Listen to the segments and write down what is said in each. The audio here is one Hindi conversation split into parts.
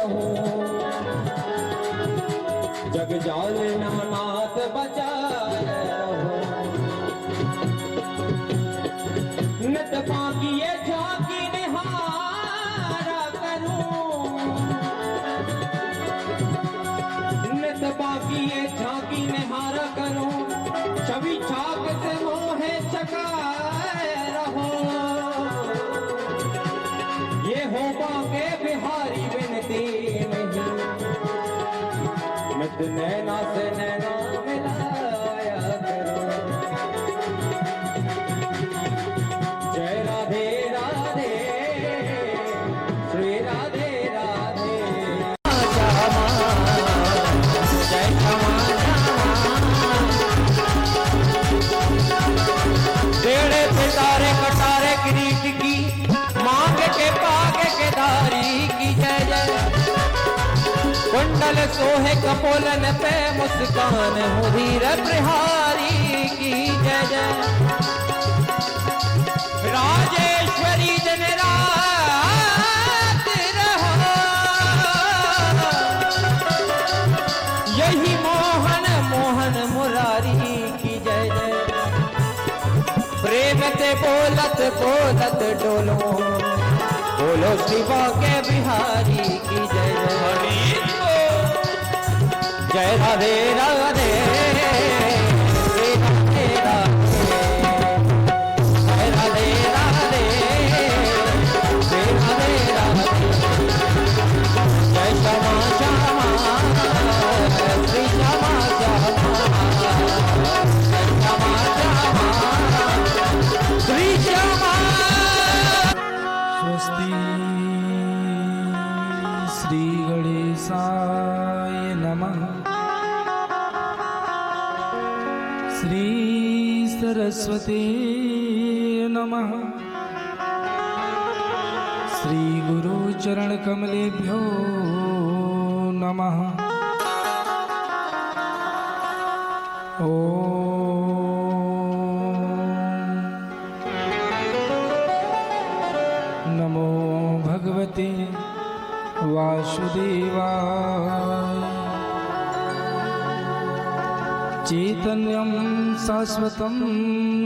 रहूं। जग जाल नाथ बचाए रहूं। नित पाकिए झांकी निहारा करूं। नित पाकिए झांकी निहारा करूं। छवि छाक से मोहे चकाए रहूं। ये हो बाके बिहारी विनती नहीं। मित नैना से नैना मिलाया करो। जय राधे राधे श्री राधे राधे। जय क्षमा तेरे पितारे कटारे किरीट की मांग के पाग के धारी की जय जय। कुंडल सोहे कपोलन पे मुस्कान हो धीर प्रहारी की जय जय। राजेश्वरी दिन रात रहो। यही मोहन मोहन मुरारी की जय जय। प्रेम ते बोलत बोलत डोलो। बोलो शिवा के बिहारी की जय जय। जय राधे राधे श्री राधे राधे। जय राधे राधे श्री राधे राधे। जय श्यामा श्यामा श्री श्यामा श्यामा। जय श्यामा श्यामा श्री श्यामा। स्वस्ति श्री गणेशाय नमः। श्री सरस्वती नमः। श्री गुरु चरण कमलेभ्यो नमः। नमो भगवते वासुदेवाय। चैतन्यं शाश्वतं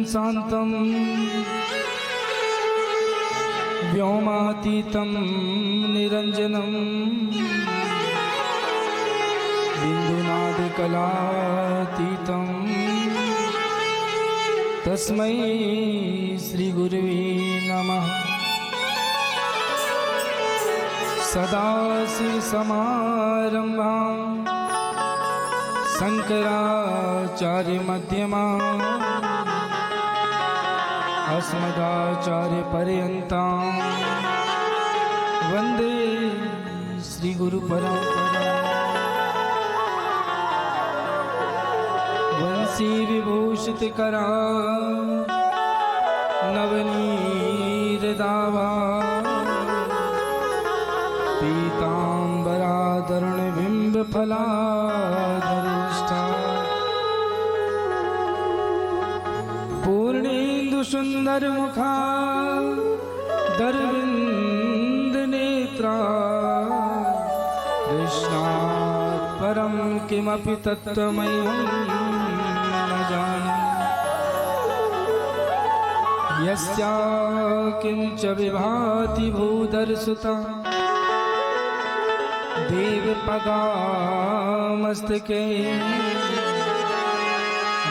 शान्तं व्योमातीतं निरञ्जनं बिन्दुनादकलातीतं तस्मै श्रीगुरुवे नमः। सदाशिवसमारम्भां शङ्कराचार्यमध्यमाम् अस्मदाचार्यपर्यन्तां वन्दे श्रीगुरुपरम्पराम्। वंशीविभूषितकरा नवनीरदावा। पीताम्बराधरणबिम्बफलाधरिष्ठा। पूर्णेन्दुसुन्दरमुखा दरविन्दनेत्रा। कृष्णात् परं किमपि तत्त्वमयं न जाने। यस्या किंच विभाति भूधरसुता। देवपदामस्तके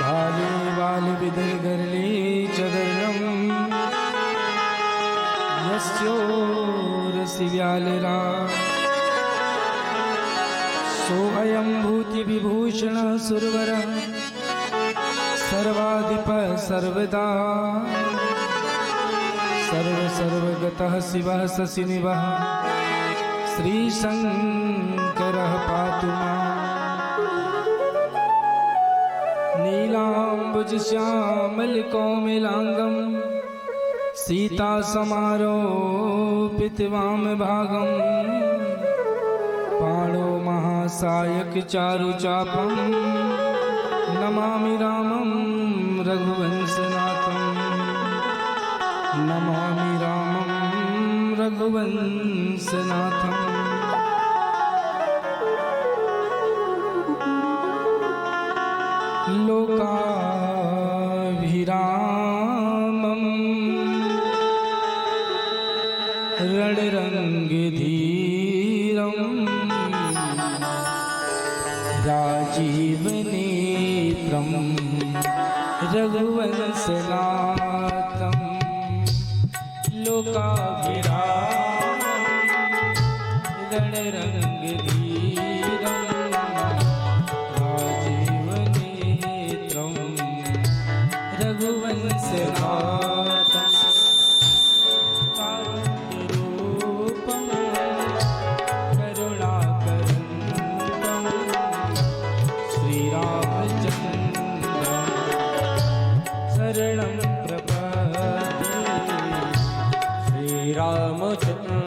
भाले बालविदर्गर्ले चगरम्। यस्योरसिव्यालरा सोऽयं भूतिविभूषणः सुरवरः। सर्वाधिपः सर्वदा सर्वगतः शिवः शशिनिवः। श्रीशङ्करः पातु माम्। नीलाम्बुजश्यामलकोमलाङ्गं सीतासमारोपितवामभागं। पाणो महासायकचारुचापं नमामि रामं रघुवंशनाथं। नमामि रामं रघुवंशनाथं। लोकाभिरामं रणरङ्गधीरं राजीवनेत्रं रघुवंशनाथं लोकाभिरामं रणरङ्गधीरं राजीवनेत्रं रघुवंशनाथं कारुण्यरूपं करुणाकरन्दं श्रीरामचन्द्रं शरणं प्रपद्ये श्रीरामचन्द्रं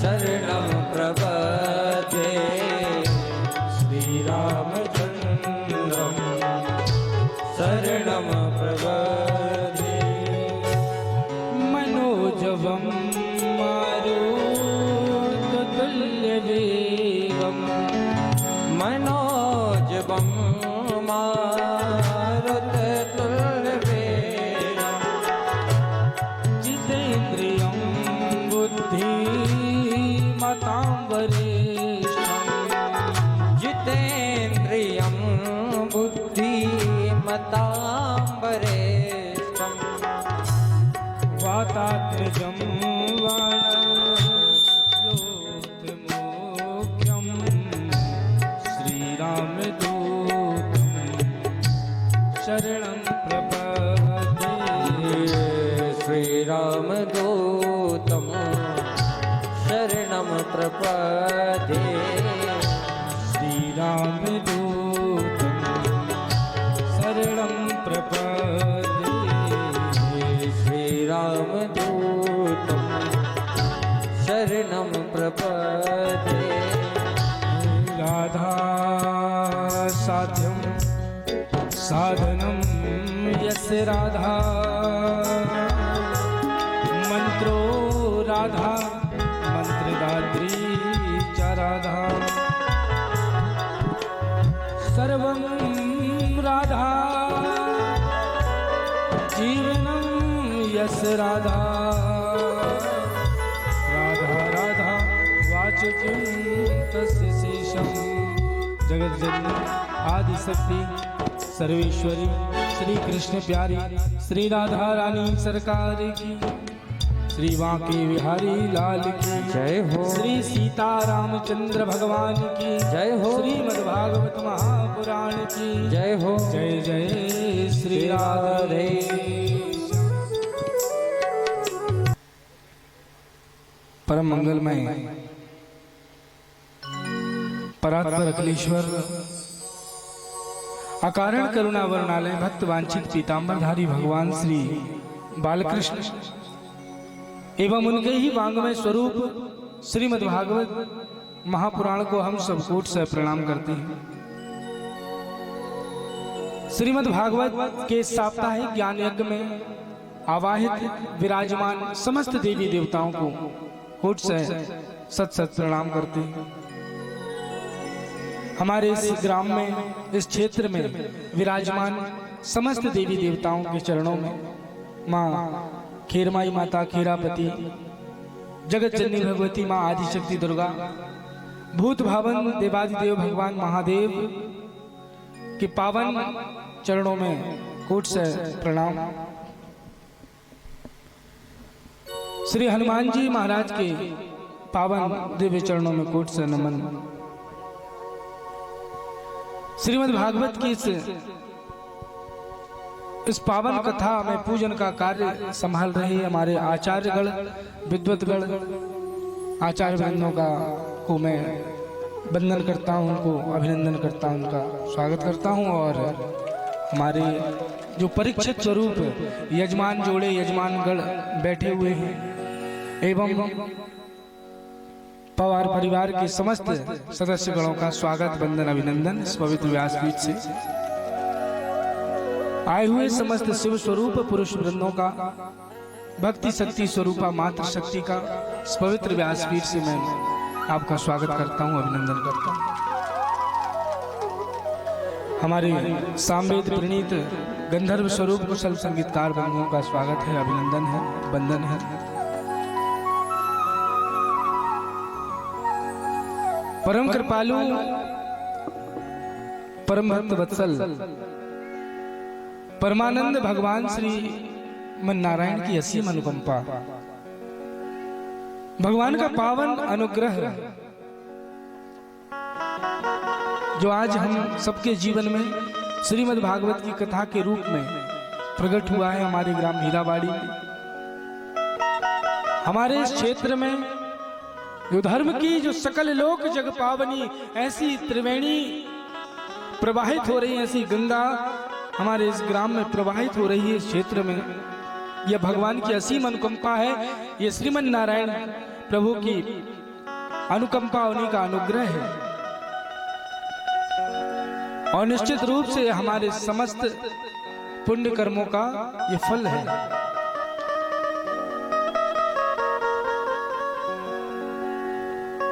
शरणं प्रपद्ये श्रीरामचन्द्रं शरणं प्रपद्ये मनोजवं मारुततुल्यवेगं मनोजवं मारुततुल्यवेगं जितेन्द्रियं बुद्धिमतां वरिष्ठं जितेन्द्रियं बुद्धिमतां वरिष्ठं वातात्मजं वानरोत्तमोख्यं श्रीरामदूतं शरणं प्रपद्ये श्रीरामदूतं शरणं प्रपद्ये श्रीरामदूतं शरणं प्रपद्ये श्रीरामदूतं शरणं प्रपद्ये राधा साध्यं साधनं यस्य राधा मंत्रो राधा मंत्रदात्री च राधा सर्वं राधा जीवनं यस्य राधा राधा राधा वाचकं तस्य शेषं जगज्जननी आदिशक्ति सर्वेश्वरी श्री कृष्ण प्यारी श्री राधा रानी सरकार की श्री बांके बिहारी लाल की जय हो श्री सीता रामचंद्र भगवान की जय हो श्रीमद्भागवत महापुराण की जय हो जय जय श्री राधे। परम मंगलमय परात्पर अखिलेश्वर अकारण करुणा वर्णालय भक्त वांछित पीताम्बरधारी भगवान श्री बालकृष्ण एवं उनके ही वांगमय स्वरूप श्रीमद्भागवत महापुराण को हम सब कोट से प्रणाम करते हैं। श्रीमद्भागवत के साप्ताहिक ज्ञान यज्ञ में आवाहित विराजमान समस्त देवी देवताओं को कोट से सत सत प्रणाम करते हैं। हमारे इस ग्राम में इस क्षेत्र में विराजमान समस्त देवी देवताओं के चरणों में माँ खेरमाई माता खेरापति जगत जननी भगवती माँ आदिशक्ति दुर्गा भूत भावन देवादिदेव भगवान महादेव के पावन चरणों में कोट से प्रणाम। श्री हनुमान जी महाराज के पावन दिव्य चरणों में कोट से नमन। श्रीमद् भागवत की इस पावन कथा में पूजन का कार्य संभाल रहे हमारे आचार्यगण विद्वतगण आचार्य बंधुओं का को मैं वंदन करता हूं, उनको अभिनंदन करता हूं, उनका स्वागत करता हूं। और हमारे जो परीक्षित स्वरूप यजमान जोड़े यजमानगण बैठे हुए हैं एवं पवार परिवार के समस्त सदस्यगणों का स्वागत वंदन अभिनंदन इस पवित्र व्यासपीठ से आए हुए समस्त शिव स्वरूप पुरुष वृंदों का भक्ति शक्ति स्वरूपा मातृ शक्ति का इस पवित्र व्यासपीठ से मैं आपका स्वागत करता हूं, अभिनंदन करता हूं। हमारे सामवेद प्रणीत गंधर्व स्वरूप कुशल संगीतकार बंधुओं का स्वागत है, अभिनंदन है, वंदन है। परम कृपालु, परम भक्त वत्सल, परमानंद भगवान श्री मन नारायण की असीम अनुकंपा, भगवान का पावन अनुग्रह जो आज हम सबके जीवन में श्रीमद् भागवत की कथा के रूप में प्रकट हुआ है हमारे ग्राम हीराबाड़ी में। हमारे इस क्षेत्र में जो धर्म की जो सकल लोक जग पावनी ऐसी त्रिवेणी प्रवाहित हो रही है, ऐसी गंगा हमारे इस ग्राम में प्रवाहित हो रही है, इस क्षेत्र में यह भगवान की असीम अनुकंपा है। ये श्रीमन नारायण प्रभु की अनुकंपा, उन्हीं का अनुग्रह है और निश्चित रूप से हमारे समस्त पुण्य कर्मों का ये फल है।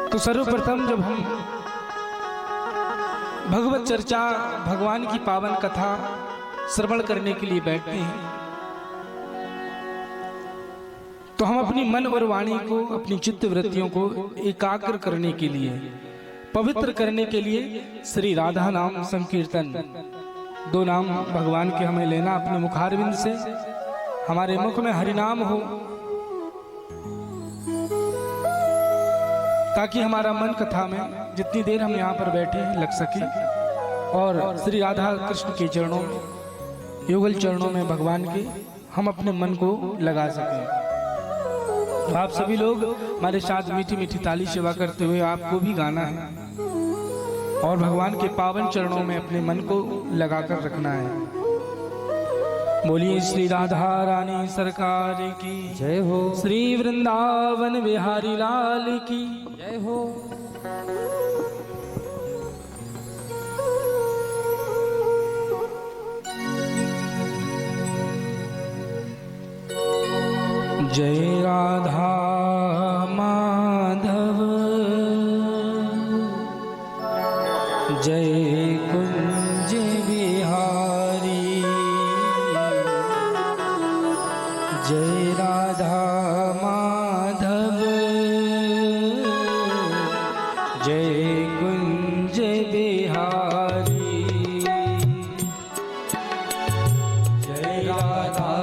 तो सर्वप्रथम जब हम भगवत चर्चा, भगवान की पावन कथा श्रवण करने के लिए बैठते हैं तो हम अपनी मन और वाणी को, अपनी चित्त वृत्तियों को एकाग्र करने के लिए, पवित्र करने के लिए श्री राधा नाम संकीर्तन, दो नाम भगवान के हमें लेना अपने मुखारविंद से, हमारे मुख में हरिनाम हो ताकि हमारा मन कथा में जितनी देर हम यहाँ पर बैठे हैं लग सके और श्री राधा कृष्ण के चरणों में, युगल चरणों में भगवान के हम अपने मन को लगा सकें। तो आप सभी लोग हमारे साथ मीठी मीठी ताली सेवा करते हुए आपको भी गाना है और भगवान के पावन चरणों में अपने मन को लगाकर रखना है। बोलिए श्री राधा रानी सरकार की जय हो, श्री वृंदावन बिहारी लाल की जय हो। जय राधा माधव, जय कुंज बिहारी, जय राधा माधव, जय कुंज बिहारी, जय राधा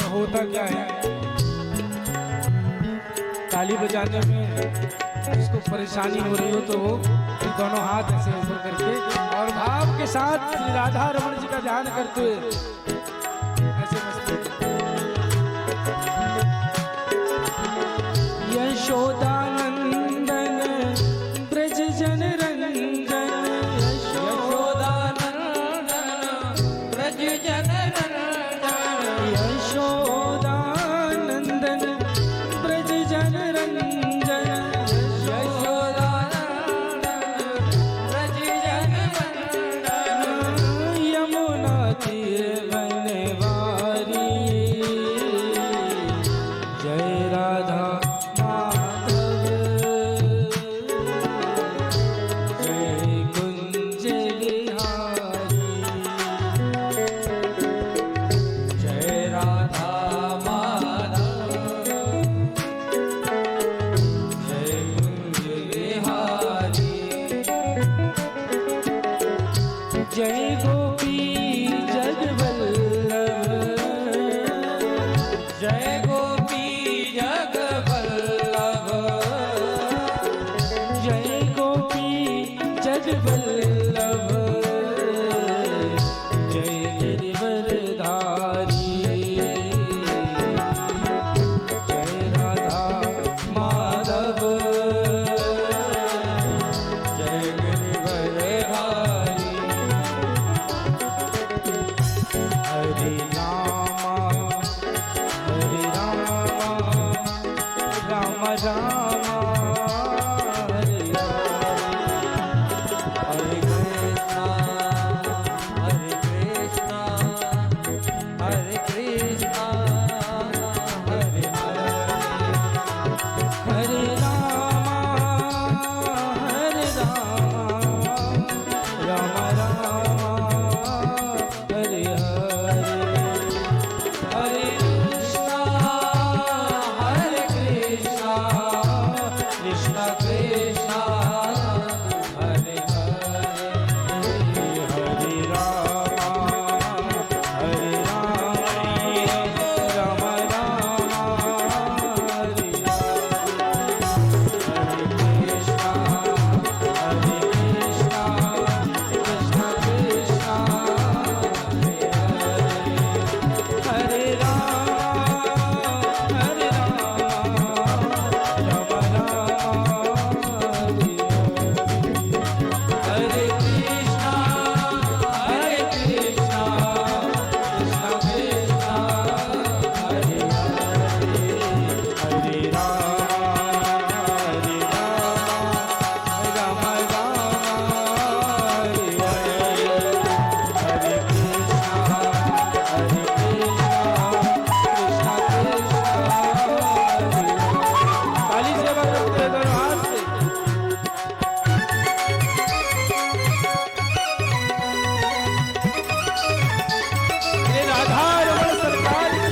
होता क्या है ताली बजाने में जिसको परेशानी हो रही हो तो वो दोनों हाथ ऐसे ऊपर करके और भाव के साथ राधा रमन जी का ध्यान करते हुए ऐसे मस्ती। यशोदानंदन ब्रज जन रंजन, यशोदानंदन ब्रज जन रंजन, यशोदानंदन ब्रज जन रंजन, यशोदानंदन ब्रज जन रंजन, यमुना तीर बनवारी, जय राधा माधव, जय कुंज बिहारी, जय राधा माधव, जय कुंज बिहारी, जय गोपी जगवल्लभ, जय गोपी जगवल्लभ, जय गोपी जगवल्लभ, जय गिरिवरधारी, जय राधा माधव, जय गिरिवरधारी, हरे रामा राम रामा हरे हरे कृष्णा हरे कृष्णा हरे कृष्णा हरे हरे, हरे रामा राम रामा हरे हरे, हरे कृष्णा कृष्णा कृष्णा हरे हरे, हरे रामा राम राम हरे हरे, कृष्णा कृष्णा कृष्णा कृष्णा हरे हरे, हरे राम राम हरे हरे कृष्णा कृष्णा कृष्णा कृष्णा हरे हरे, हरे राम राम हरे हरे, हरे कृष्णा कृष्णा कृष्णा हरे हरे। ताली सेवा करते हैं दोनों हाथ से। ये राधा रमण सरकार की।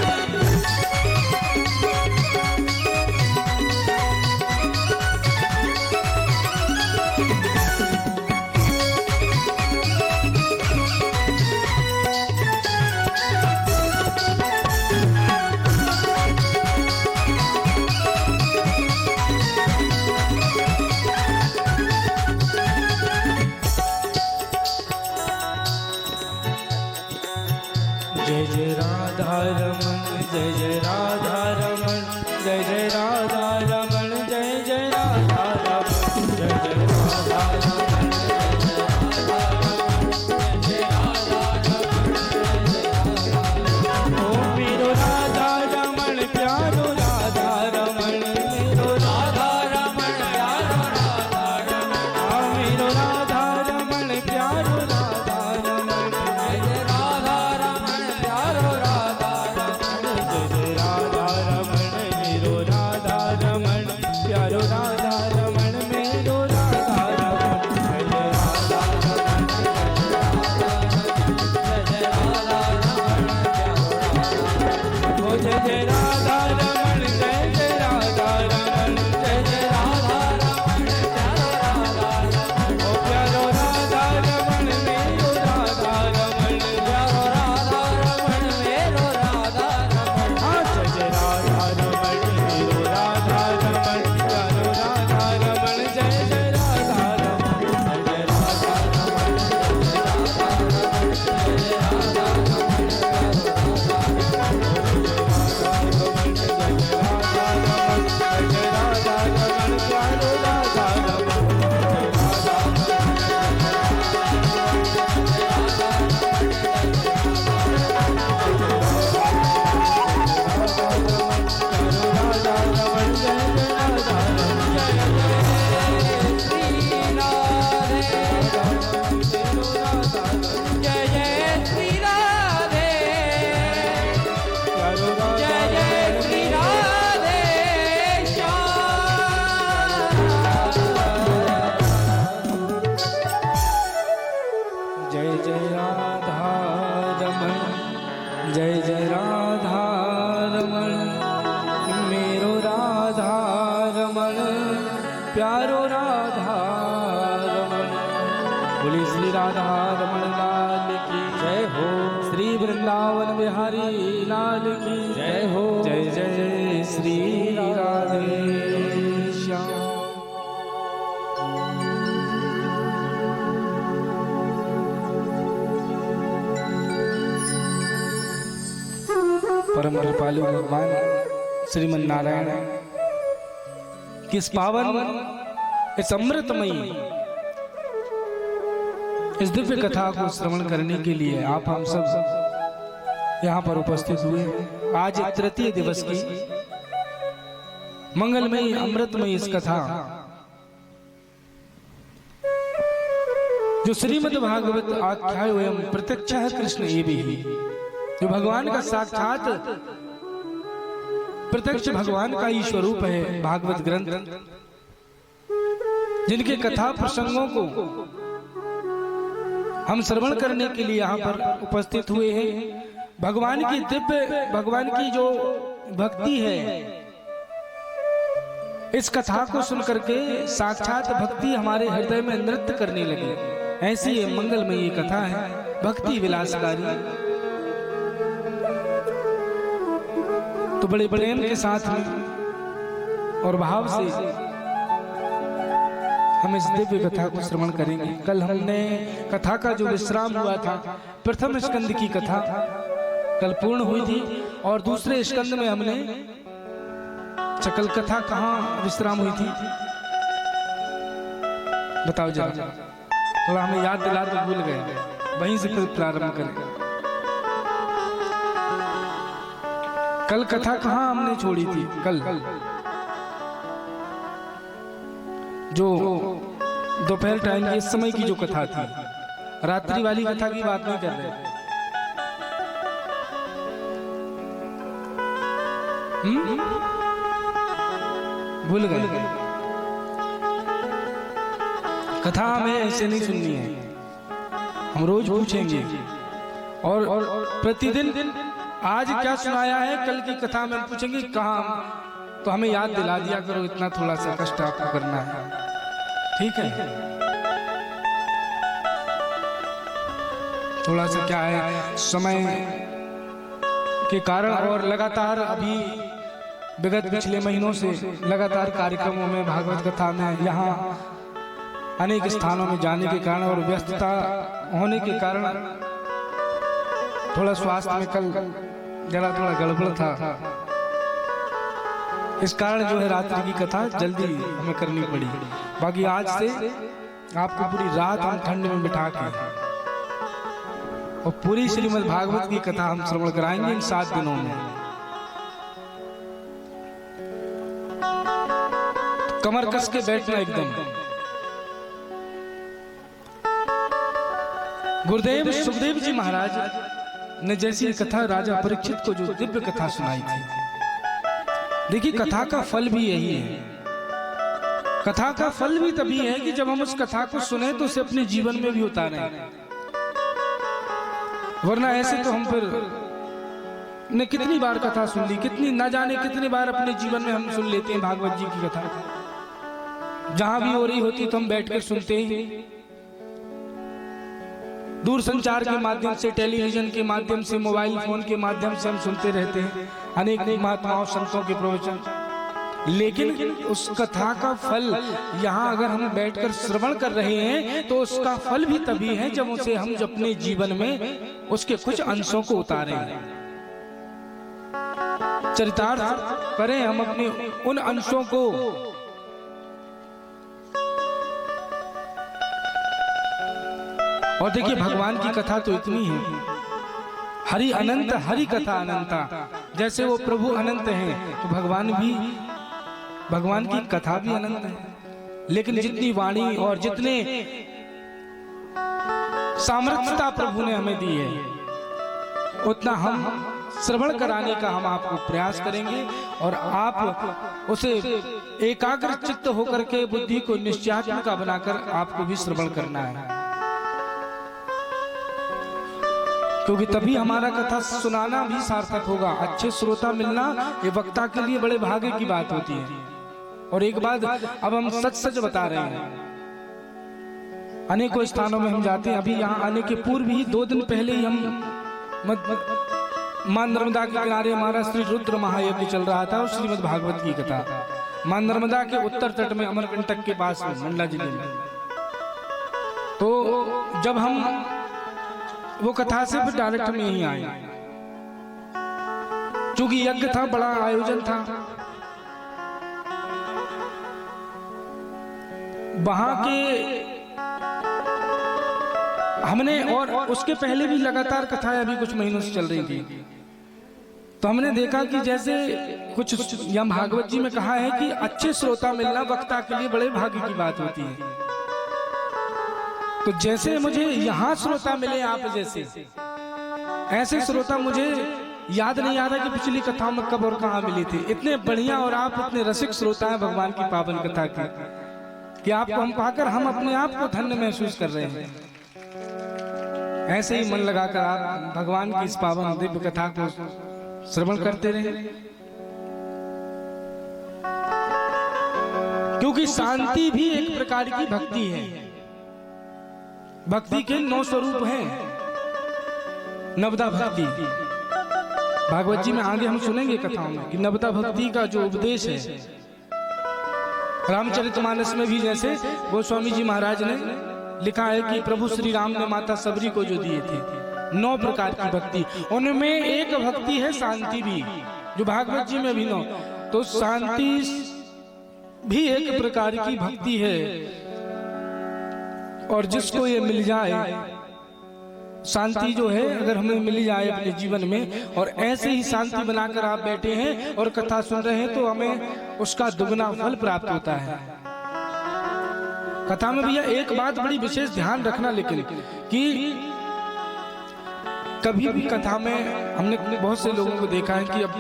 जय जय राधा रमन, जय जय राधा रमन, जय जय राधा रमन, जय जय राधा रमन, जय जय राधा रमन, ओ मेरो राधा रमन प्यारो राधा रमन, मेरो राधा रमण प्यारो राधा रमण, आ मेरो राधा रमन प्यारो राधा रमन, जय राधा रमण प्यारो राधा रमण, जय जय राधा रमन मेरो राधा राधा रमण, जय जय राधा रमण, मेरो राधा रमण, प्यारो राधा रमण। बोली श्री राधा रमण लाल की जय हो, श्री वृंदावन बिहारी लाल की जय हो, जय जय श्री राधे श्याम। परम कृपालु भगवान श्रीमन नारायण किस पावन, इस अमृतमयी, इस दिव्य कथा को श्रवण करने के लिए आप हम सब यहाँ पर उपस्थित हुए। आज तृतीय दिवस की मंगलमयी अमृतमयी इस कथा, जो श्रीमद् भागवत आख्याय एवं प्रत्यक्ष कृष्ण एवं, जो भगवान का साक्षात प्रत्यक्ष भगवान का ही स्वरूप है भागवत ग्रंथ, जिनके कथा प्रसंगों को हम श्रवण करने के लिए यहाँ पर उपस्थित हुए हैं। भगवान की दिव्य, भगवान की जो भक्ति है, इस कथा को सुन करके साक्षात भक्ति हमारे हृदय में नृत्य करने लगे। ऐसी ये मंगलमयी कथा है, भक्ति विलासकारी। तो बड़े प्रेम के साथ में और भाव से हम इस दिव्य कथा को श्रवण करेंगे। कल हमने कथा का जो विश्राम हुआ था, प्रथम स्कंद की कथा कल पूर्ण हुई थी, और दूसरे स्कंद में हमने चकल कथा कहाँ विश्राम हुई थी, बताओ जरा, थोड़ा हमें याद दिला तो भूल गए, वहीं से फिर प्रारंभ करें। कल कथा कहाँ हमने छोड़ी थी? कल जो दोपहर टाइम के इस समय की जो कथा थी, रात्रि वाली कथा की बात नहीं कर रहे। भूल गए? कथा हमें ऐसे नहीं सुननी है, हम रोज पूछेंगे और प्रतिदिन आज क्या सुनाया है, कल की कथा में पूछेंगे कहाँ, तो हमें याद दिला दिया करो, इतना थोड़ा सा कष्ट आपको करना है, ठीक है? थोड़ा सा क्या है, समय के कारण और लगातार अभी विगत पिछले महीनों से लगातार कार्यक्रमों में, भागवत कथा में, यहाँ अनेक स्थानों में जाने के कारण और व्यस्तता होने के कारण थोड़ा स्वास्थ्य में कल जरा थोड़ा गड़बड़ था। इस कारण जो है रात्रि की कथा जल्दी हमें करनी पड़ी। बाकी आज से आपको पूरी रात हम ठंड में बिठा के और पूरी श्रीमद् भागवत की कथा हम श्रवण कराएंगे इन 7 दिनों में। कमर कस के बैठना एकदम। गुरुदेव सुखदेव जी महाराज ने जैसी कथा राजा परीक्षित को जो दिव्य कथा सुनाई थी, देखिए कथा का फल भी यही है। कथा का फल भी तभी है कि जब हम उस कथा को सुने तो उसे अपने जीवन में भी उतारें, वरना ऐसे तो हम फिर ने कितनी बार कथा सुन ली, कितनी न जाने कितनी बार अपने जीवन में हम सुन लेते हैं भागवत जी की कथा। जहां भी हो रही होती तो हम बैठकर सुनते ही, दूर संचार के माध्यम से, टेलीविजन के माध्यम से, मोबाइल फोन के माध्यम से हम सुनते रहते हैं अनेक महात्माओं संतों के प्रवचन। लेकिन उस कथा का फल यहाँ अगर हम बैठकर श्रवण कर रहे हैं तो उसका फल भी तभी है जब उसे हम अपने जीवन में उसके कुछ अंशों को उतारें, चरितार्थ करें हम अपने उन अंशों को। और देखिए भगवान की कथा तो इतनी है, हरि अनंत, हरि कथा अनंता। जैसे वो प्रभु अनंत हैं तो भगवान की कथा भी अनंत है। लेकिन जितनी वाणी और जितने सामर्थ्यता प्रभु ने हमें दी है, उतना हम श्रवण कराने का हम आपको प्रयास करेंगे और आप उसे एकाग्र चित्त होकर के बुद्धि को निश्चयात्मिका बनाकर आपको भी श्रवण करना है। क्योंकि तभी हमारा कथा सुनाना भी सार्थक होगा। अच्छे श्रोता मिलना ये वक्ता के लिए बड़े भाग्य की बात होती है। और एक बात अब हम सच सच बता रहे हैं, अनेकों स्थानों में हम जाते हैं। अभी यहाँ आने के पूर्व ही 2 दिन पहले ही हम मां नर्मदा के किनारे हमारा श्री रुद्र महायज्ञ चल रहा था और श्रीमद् भागवत की कथा मां नर्मदा के उत्तर तट में अमरकंटक के पास में मंडला जिले में। तो जब हम वो कथा से फिर डायरेक्ट में ही आए, क्योंकि यज्ञ था, बड़ा आयोजन था। वहां के हमने और उसके पहले भी लगातार कथाएं अभी कुछ महीनों से चल रही थी। तो हमने देखा कि जैसे कुछ यम भागवत जी में कहा है कि अच्छे श्रोता मिलना वक्ता के लिए बड़े भाग्य की बात होती है। तो जैसे मुझे यहाँ श्रोता मिले आप जैसे, ऐसे श्रोता मुझे याद नहीं आ रहा कि पिछली कथाओं में कब और कहाँ मिले थे। इतने बढ़िया और आप इतने रसिक श्रोता हैं भगवान की पावन कथा की कि आपको हम पाकर हम अपने आप को धन्य महसूस कर रहे हैं। ऐसे ही मन लगाकर आप भगवान की इस पावन दिव्य कथा को श्रवण करते रहे, क्योंकि शांति भी एक प्रकार की भक्ति है। भक्ति के 9 स्वरूप हैं। नवदा भक्ति भागवत जी में आगे हम सुनेंगे कथाओं में कि नवदा भक्ति का जो उपदेश है, रामचरितमानस में भी जैसे गोस्वामी जी महाराज ने लिखा है कि प्रभु श्री राम ने माता सबरी को जो दिए थे 9 प्रकार की भक्ति, उनमें एक भक्ति है शांति भी, जो भागवत जी में भी 9। तो शांति भी एक प्रकार की भक्ति है। और जिसको ये मिल जाए, शांति जो है अगर हमें मिल जाए अपने जीवन में, और ऐसे ही शांति बनाकर आप बैठे हैं और कथा सुन रहे हैं, तो हमें उसका दुगना फल प्राप्त होता है। कथा में भैया एक बात बड़ी विशेष ध्यान रखना, लेकिन कि कभी भी कथा में हमने बहुत से लोगों को देखा है कि अब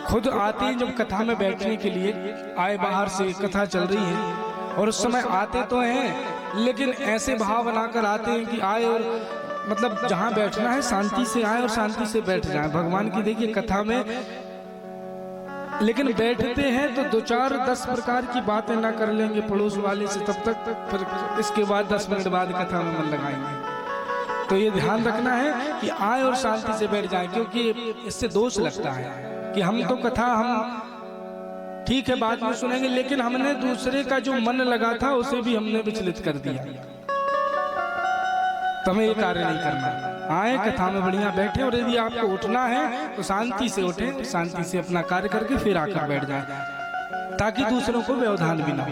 खुद आते हैं जब कथा में बैठने के लिए, आए बाहर से कथा चल रही है और उस समय आते तो हैं, लेकिन ऐसे भाव बनाकर आते हैं कि आए और मतलब जहां बैठना है शांति से आए और शांति से बैठ जाए भगवान की। देखिए कथा में लेकिन बैठते हैं तो 2-4-10 प्रकार की बातें ना कर लेंगे पड़ोस वाले से, तब तक फिर इसके बाद 10 मिनट बाद कथा में मन लगाएंगे। तो ये ध्यान रखना है कि आए और शांति से बैठ जाए, क्योंकि इससे दोष लगता है कि हम तो कथा हम ठीक है बाद में सुनेंगे, लेकिन हमने दूसरे का जो मन लगा था उसे भी हमने विचलित कर दिया। तो हमें ये कार्य नहीं करना। आए कथा में बढ़िया बैठे, और यदि आपको उठना है तो शांति से उठे, शांति से अपना कार्य करके फिर आकर बैठ जाए, ताकि दूसरों को व्यवधान भी ना हो।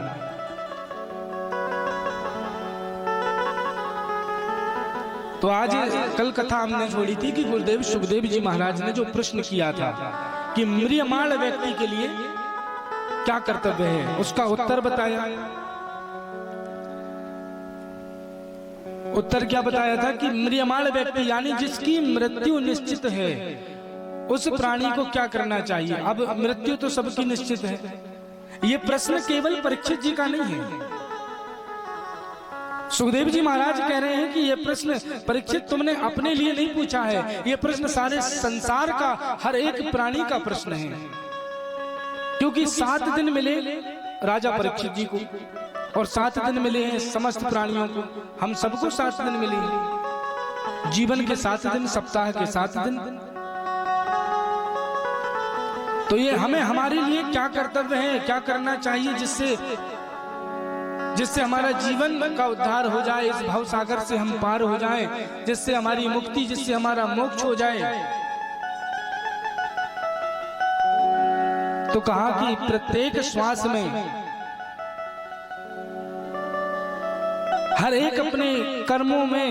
तो आज कल कथा हमने छोड़ी थी कि गुरुदेव सुखदेव जी महाराज ने जो प्रश्न किया था कि म्रियमाण व्यक्ति के लिए क्या कर्तव्य है, उसका उत्तर बताया। उत्तर क्या बताया था कि म्रियमाण व्यक्ति यानी जिसकी मृत्यु निश्चित है, उस प्राणी को क्या करना चाहिए। अब मृत्यु तो सबकी निश्चित है। ये प्रश्न केवल परीक्षित जी का नहीं है। सुखदेव जी महाराज कह रहे हैं कि ये प्रश्न परीक्षित तुमने अपने लिए नहीं पूछा है, ये प्रश्न सारे संसार का, हर एक प्राणी का प्रश्न है। क्योंकि 7 दिन मिले राजा परीक्षित जी को और 7 दिन मिले हैं समस्त प्राणियों को। हम सबको 7 दिन मिले हैं, जीवन के 7 दिन, सप्ताह के 7 दिन। तो ये हमें हमारे लिए क्या कर्तव्य है, क्या करना चाहिए जिससे हमारा जीवन का उद्धार हो जाए, इस भव सागर से हम पार हो जाएं, जिससे हमारी मुक्ति, जिससे हमारा मोक्ष हो जाए। तो कहा कि प्रत्येक श्वास में हर एक अपने कर्मों में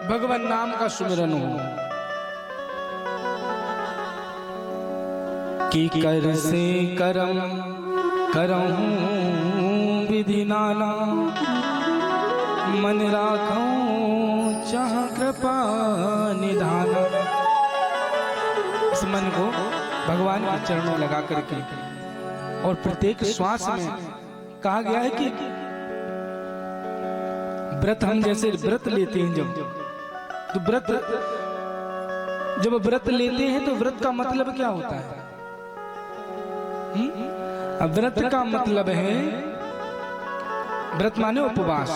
भगवान नाम का सुमिरन हो, कि कर से करम करहूं विधि नाना, मन राखूं चाह कृपा निधाना। इस मन को भगवान के चरणों में लगा करके, और प्रत्येक श्वास में कहा गया है कि व्रत हम जैसे व्रत लेते हैं, जब तो व्रत, जब व्रत लेते हैं तो व्रत का मतलब क्या होता है? अब व्रत का मतलब है, व्रत माने उपवास।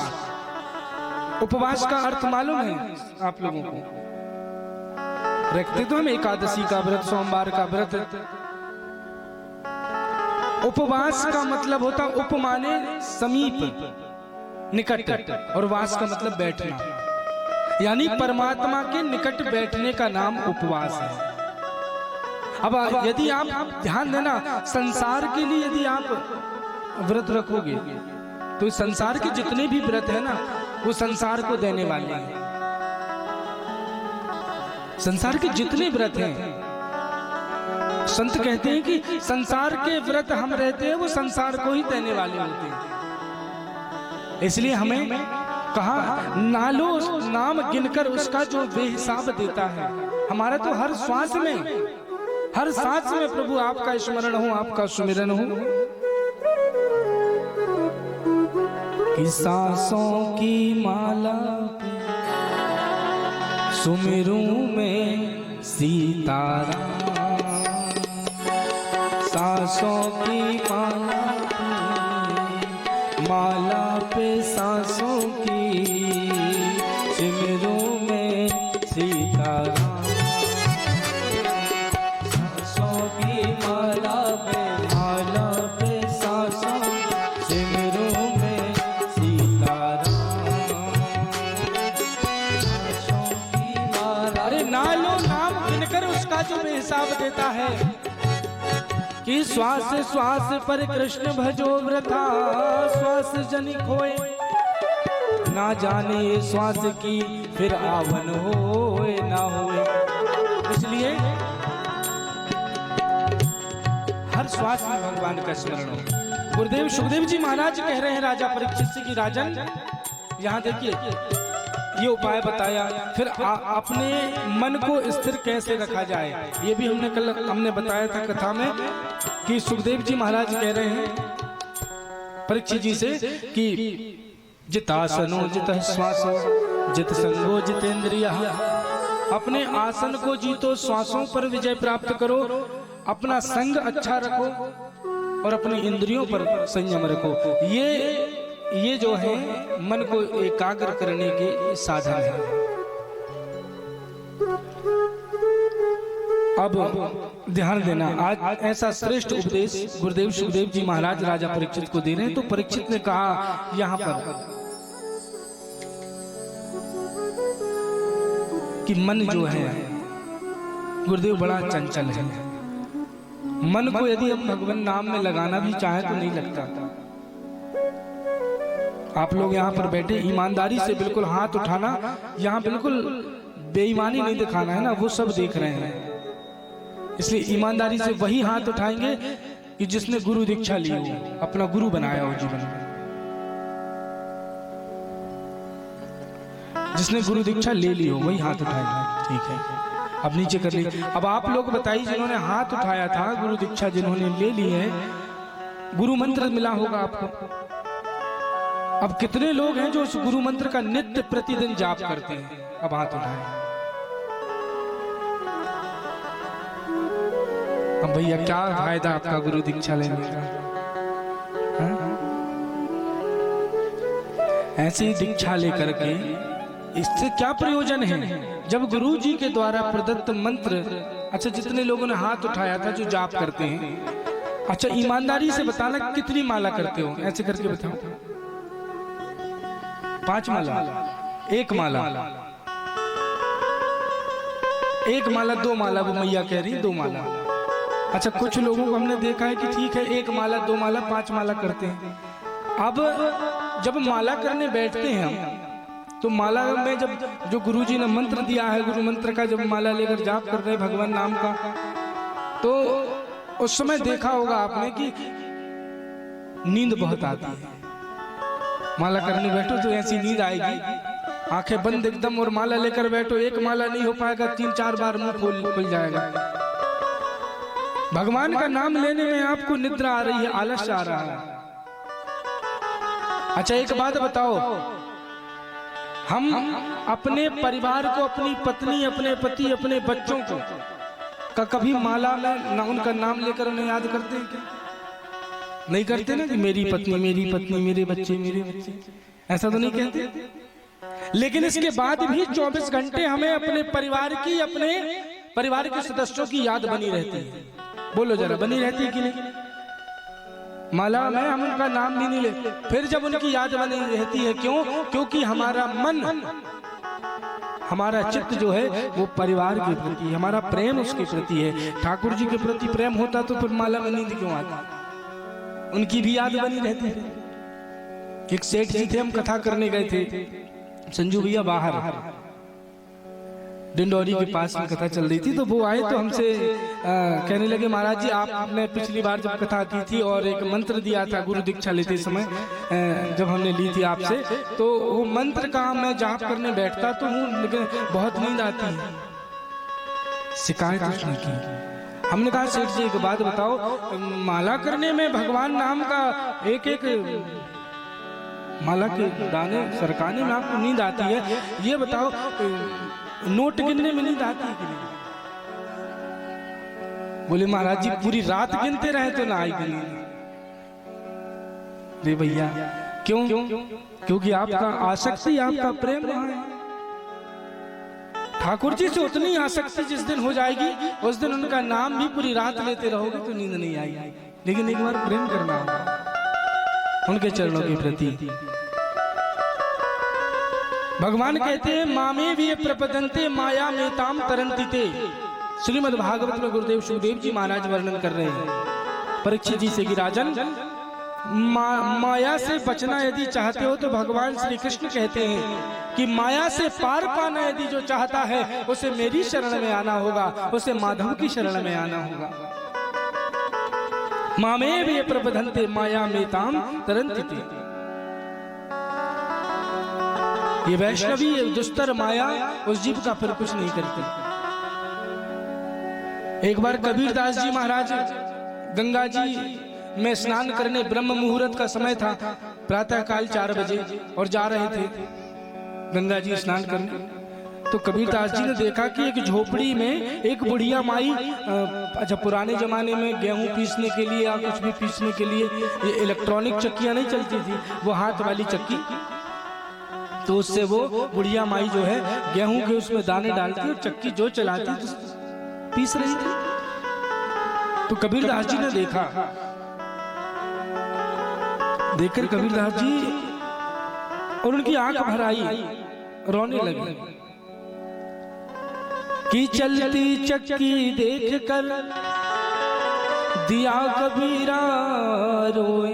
उपवास का अर्थ मालूम है आप लोगों को? रखते तो हम एकादशी का व्रत, सोमवार का व्रत। उपवास का मतलब होता, उप माने समीप, निकट, और वास का मतलब बैठना, यानी परमात्मा के निकट बैठने का नाम उपवास है। अब यदि आप ध्यान देना, संसार के लिए यदि आप व्रत रखोगे तो संसार के जितने भी व्रत है ना, वो संसार को देने वाले हैं। संसार के जितने व्रत हैं, संत कहते हैं कि संसार के व्रत हम रहते हैं, वो संसार को ही देने वाले होते हैं। इसलिए हमें कहा, नालो नाम गिनकर उसका जो बेहिसाब देता है। हमारा तो हर श्वास में, हर सांस में प्रभु आपका स्मरण हो, आपका सुमिरन हो। कि सांसों की माला सुमिरूं में सीताराम, सांसों की माला पे सांसों की सिमरूं में सीताराम, सांसों की माला पे सांसों सिमरूं में सीताराम, सांसों की माला। अरे नालो नाम गिनकर उसका जो हिसाब देता है कि श्वास श्वास पर कृष्ण भजो वृथा, श्वास जनिक होए ना जाने ये श्वास की फिर आवन होए ना होए। इसलिए हर श्वास में भगवान का स्मरण हो। गुरुदेव सुखदेव जी महाराज कह रहे हैं राजा परीक्षित से कि राजन, यहाँ देखिए ये उपाय बताया, फिर अपने मन को स्थिर कैसे रखा जाए, ये भी हमने बताया था कथा में कि सुखदेव जी महाराज कह रहे हैं परीक्षित जी से कि जितासनो जित श्वासो जित संगो जितेंद्रिय, अपने आसन को जीतो, श्वासों पर विजय प्राप्त करो, अपना संग अच्छा रखो और अपनी इंद्रियों पर संयम रखो। ये जो है मन को एकाग्र करने के साधन है। अब ध्यान देना, आज ऐसा श्रेष्ठ उपदेश गुरुदेव सुखदेव जी महाराज राजा परीक्षित को दे रहे हैं। तो परीक्षित ने कहा यहाँ पर कि मन जो है गुरुदेव बड़ा चंचल है। मन को यदि हम भगवान नाम में लगाना भी चाहे तो नहीं लगता। आप लोग यहाँ पर बैठे ईमानदारी से बिल्कुल हाथ उठाना, यहाँ बिल्कुल बेईमानी नहीं दिखाना है ना, वो सब देख रहे हैं। इसलिए ईमानदारी से वही हाथ उठाएंगे कि जिसने गुरु दीक्षा ली हो, अपना गुरु बनाया हो जीवन में, जिसने गुरु दीक्षा ले ली हो वही हाथ उठाएंगे। ठीक है, अब नीचे कर लीजिए। अब आप लोग बताइए, जिन्होंने हाथ उठाया था, गुरु दीक्षा जिन्होंने ले ली है, गुरु मंत्र मिला होगा आपको। अब कितने लोग हैं जो उस गुरु मंत्र का नित्य प्रतिदिन जाप करते हैं? अब हाथ उठाएं। अब भैया क्या फायदा आपका गुरु दीक्षा लेने का? ऐसी दीक्षा लेकर के इससे क्या प्रयोजन है? जब गुरु जी के द्वारा प्रदत्त मंत्र, अच्छा जितने लोगों ने हाथ उठाया था जो जाप करते हैं, अच्छा ईमानदारी से बताना कितनी माला करते हो? ऐसे करके बताओ। 5 माला, 1 माला, 1 माला, 2 माला, वो मैया कह रही 2 माला। अच्छा कुछ लोगों को हमने देखा है कि ठीक है 1 माला, 2 माला, 5 माला करते हैं। अब जब माला करने बैठते हैं हम, तो माला में जब जो गुरुजी ने मंत्र दिया है, गुरु मंत्र का जब माला लेकर जाप कर रहे हैं भगवान नाम का, तो उस समय देखा होगा आपने कि नींद बहुत आती है। माला करने बैठो तो ऐसी नींद आएगी, आंखें बंद एकदम, और माला लेकर बैठो, 1 माला नहीं हो पाएगा, 3-4 बार मुंह खुल जाएगा। भगवान का नाम लेने में आपको निद्रा आ रही है, आलस आ रहा है। अच्छा एक बात बताओ, हम अपने परिवार को, अपनी पत्नी, अपने पति, अपने बच्चों को का कभी माला में ना उनका नाम लेकर उन्हें याद करते हैं क्या? नहीं करते ना कि मेरी पत्नी, मेरी पत्नी, मेरे बच्चे, मेरे बच्चे, ऐसा तो नहीं कहते। लेकिन इसके बाद भी 24 घंटे हमें अपने परिवार की, अपने परिवार के सदस्यों की याद बनी रहती है। बोलो जरा, बनी रहती है कि नहीं? माला में हम उनका नाम भी नहीं ले, फिर जब उनकी याद बनी रहती है, क्यों? क्योंकि हमारा मन, हमारा चित्त जो है वो परिवार के प्रति, हमारा प्रेम उसके प्रति है। ठाकुर जी के प्रति प्रेम होता तो फिर माला में नींद क्यों आता? उनकी भी याद बनी रहती है। एक सेठ जी थे, हम कथा करने गए थे, संजू भैया बाहर डिंडोरी के पास में कथा चल रही थी, तो वो आए तो हमसे कहने लगे, महाराज जी आपने पिछली बार जब कथा की थी और एक मंत्र दिया था गुरु दीक्षा लेते समय, जब हमने ली थी आपसे, तो वो मंत्र का मैं जाप करने बैठता तो हूँ, लेकिन बहुत नींद आती है। शिकायत उसने की। हमने कहा, सेठ जी एक बात बताओ, माला करने में भगवान नाम का एक एक माला के दाने सरकाने में आपको नींद आती है, ये बताओ नोट गिनने में नींद आती है कि नहीं? बोले, महाराज जी पूरी रात गिनते रहे तो ना आएगी नींद। रे भैया, क्यों? क्योंकि आपका आसक्ति, आपका प्रेम वहां है। ठाकुर जी से उतनी आसक्ति जिस दिन हो जाएगी, उस दिन उनका नाम भी पूरी रात लेते रहोगे तो नींद नहीं आएगी। लेकिन एक बार प्रेम करना होगा उनके चरणों के प्रति। भगवान कहते हैं, मामे भी प्रपदंते माया में ताम तरंतिते। श्रीमद् भागवत में गुरुदेव सुखदेव जी महाराज वर्णन कर रहे हैं परीक्षित जी से कि राजन, माया से बचना यदि चाहते हो तो भगवान श्री कृष्ण कहते हैं कि माया से पार पाना यदि जो चाहता है उसे मेरी शरण में आना होगा, उसे माधव की शरण में आना होगा। मामे भी प्रबधन्ते माया में ताम तरंतिते। ये वैष्णवी, ये दुस्तर माया उस जीव का फिर कुछ नहीं करती। एक बार कबीरदास जी महाराज गंगा जी में स्नान करने, ब्रह्म मुहूर्त का समय था, प्रातः काल 4 बजे, और जा रहे थे गंगा जी स्नान करने। तो कबीरदास जी ने देखा कि एक झोपड़ी में एक बुढ़िया माई, अच्छा पुराने जमाने में गेहूं पीसने के लिए या कुछ भी पीसने के लिए ये इलेक्ट्रॉनिक चक्कियां नहीं चलती थी, वो हाथ वाली चक्की, तो उससे वो बुढ़िया माई जो है गेहूं के उसमें दाने डालती और चक्की जो चलाती तो पीस रही थी। तो कबीरदास जी ने देखा, देखकर कबीरदास जी और उनकी आंख भर आई, रोने लगे कि चलती चक्की देख कर दिया कबीरा रोए,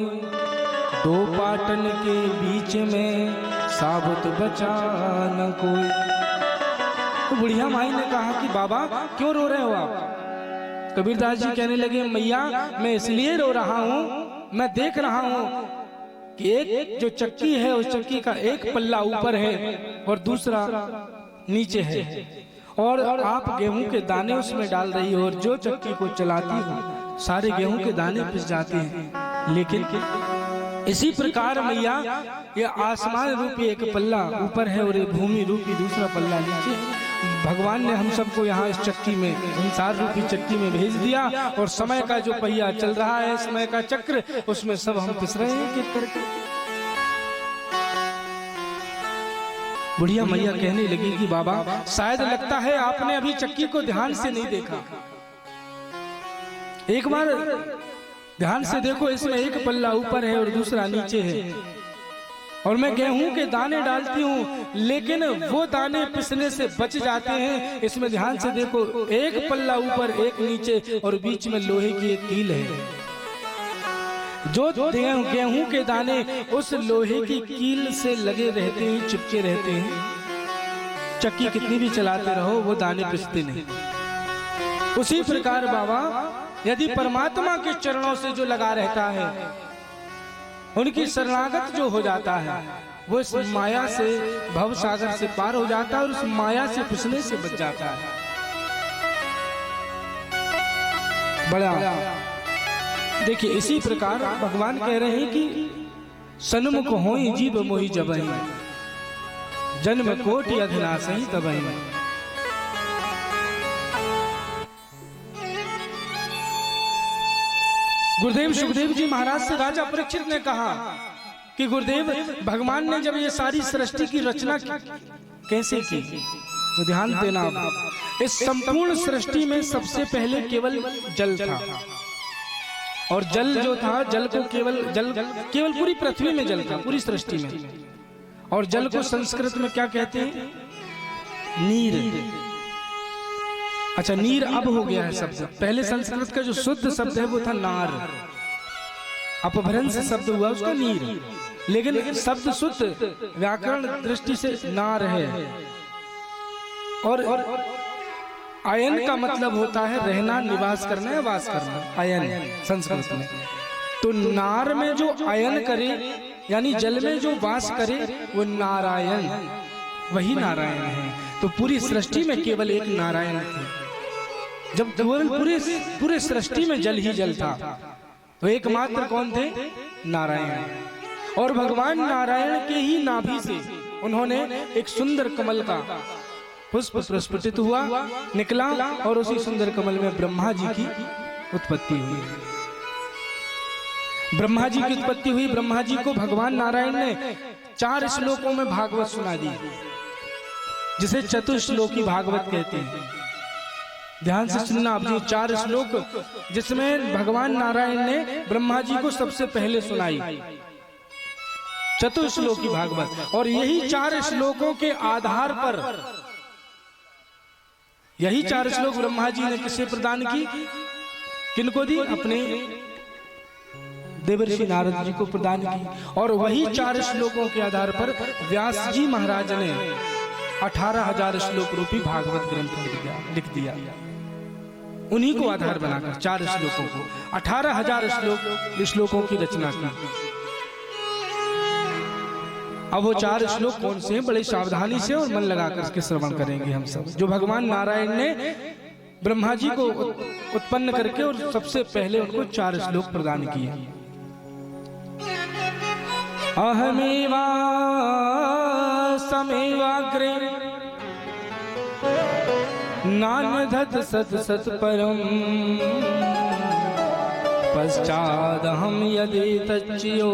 2 पाटन के बीच में साबुत बचा न कोई। तो बुढ़िया माई ने कहा कि बाबा क्यों रो रहे हो आप? कबीरदास जी कहने लगे, मैया मैं इसलिए रो रहा हूँ, मैं देख रहा हूँ कि एक जो चक्की है उस चक्की का एक पल्ला ऊपर है और दूसरा नीचे है, और आप गेहूं के दाने उसमें डाल रही हो, और जो चक्की को चलाती हो सारे गेहूं के दाने पिस जाते हैं। लेकिन इसी प्रकार मैया ये आसमान रूपी एक पल्ला ऊपर है और ये भूमि रूपी दूसरा पल्ला नीचे है। भगवान ने हम सबको यहाँ इस चक्की में, संसार रूपी चक्की में भेज दिया, और समय का जो पहिया चल रहा है, समय का चक्र, उसमें सब हम पिस रहे हैं एक करके। बुढ़िया मैया कहने लगी कि बाबा शायद लगता है आपने अभी चक्की को ध्यान से नहीं देखा, एक बार ध्यान से देखो, इसमें एक पल्ला ऊपर है और दूसरा नीचे है, और मैं गेहूं के दाने डालती हूँ लेकिन वो दाने पिसने से बच जाते हैं। इसमें ध्यान से देखो, एक पल्ला ऊपर एक नीचे और बीच में लोहे की एक कील है। जो गेहूं के दाने उस लोहे की कील से लगे रहते हैं, चिपके रहते हैं, चक्की कितनी भी चलाते रहो वो दाने पिसते नहीं। उसी प्रकार बाबा यदि परमात्मा के चरणों से जो लगा रहता है, उनकी शरणागत जो हो जाता है, वो इस माया से, भव सागर से पार हो जाता है और उस माया से पिसने से बच जाता है। बड़ा देखिए, इसी प्रकार भगवान कह रहे हैं कि सन्मुख होई जीव मोहि जबहि, जन्म कोटि अधनासहि तबहि। गुरुदेव सुखदेव जी महाराज से राजा परीक्षित ने कहा कि गुरुदेव, भगवान ने जब ये सारी सृष्टि की रचना कैसे की, तो ध्यान देना, इस संपूर्ण सृष्टि में सबसे पहले केवल जल था। और जल जो था, जल को केवल पूरी पृथ्वी में जल था, पूरी सृष्टि में। और जल को संस्कृत में क्या कहते हैं? नीर। अच्छा, नीर अब हो गया है शब्द। पहले संस्कृत का जो शुद्ध शब्द है वो था नार, अपभ्रंश शब्द हुआ उसका नीर। लेकिन शब्द शुद्ध व्याकरण दृष्टि से नार है। और अयन का मतलब होता है रहना, निवास करना या वास करना, अयन संस्कृत में। तो नार में जो अयन करे यानी जल में जो वास करे वो नारायण, वही नारायण है। तो पूरी सृष्टि में केवल एक नारायण थे। जब केवल पूरे सृष्टि में जल ही जल था, तो एकमात्र कौन थे? नारायण। और भगवान नारायण के ही नाभि से उन्होंने एक सुंदर कमल का पुष्प प्रस्फुटित हुआ, निकला, और उसी सुंदर कमल में ब्रह्मा जी की उत्पत्ति हुई। ब्रह्मा जी की उत्पत्ति हुई। ब्रह्मा जी को भगवान नारायण ने 4 श्लोकों में भागवत सुना दी, जिसे चतुश्लोकी भागवत कहते हैं। ध्यान से सुनना आप जी, 4 श्लोक जिसमें भगवान नारायण ने ब्रह्मा जी को सबसे पहले सुनाई, चतुश्लोकी भागवत। और यही 4 श्लोकों के आधार पर, यही 4 श्लोक ब्रह्मा जी ने किसे प्रदान की? किनको दी? अपने देवर्षि नारद जी को प्रदान की। और वही 4 श्लोकों के आधार पर व्यास जी महाराज ने 18,000 श्लोक रूपी भागवत ग्रंथ लिख दिया। उन्हीं को आधार बनाकर 4 श्लोकों को 18,000 श्लोकों की रचना की। अब वो 4 श्लोक कौन से हैं? बड़े सावधानी से और मन लगाकर इसके श्रवण करेंगे हम सब। जो भगवान नारायण ने ब्रह्मा जी को उत्पन्न करके और सबसे पहले उनको 4 श्लोक प्रदान किए। अहमेवा समेवाग्रे नान्यधत सत सत परम पश्चादहम यदि तच्चियो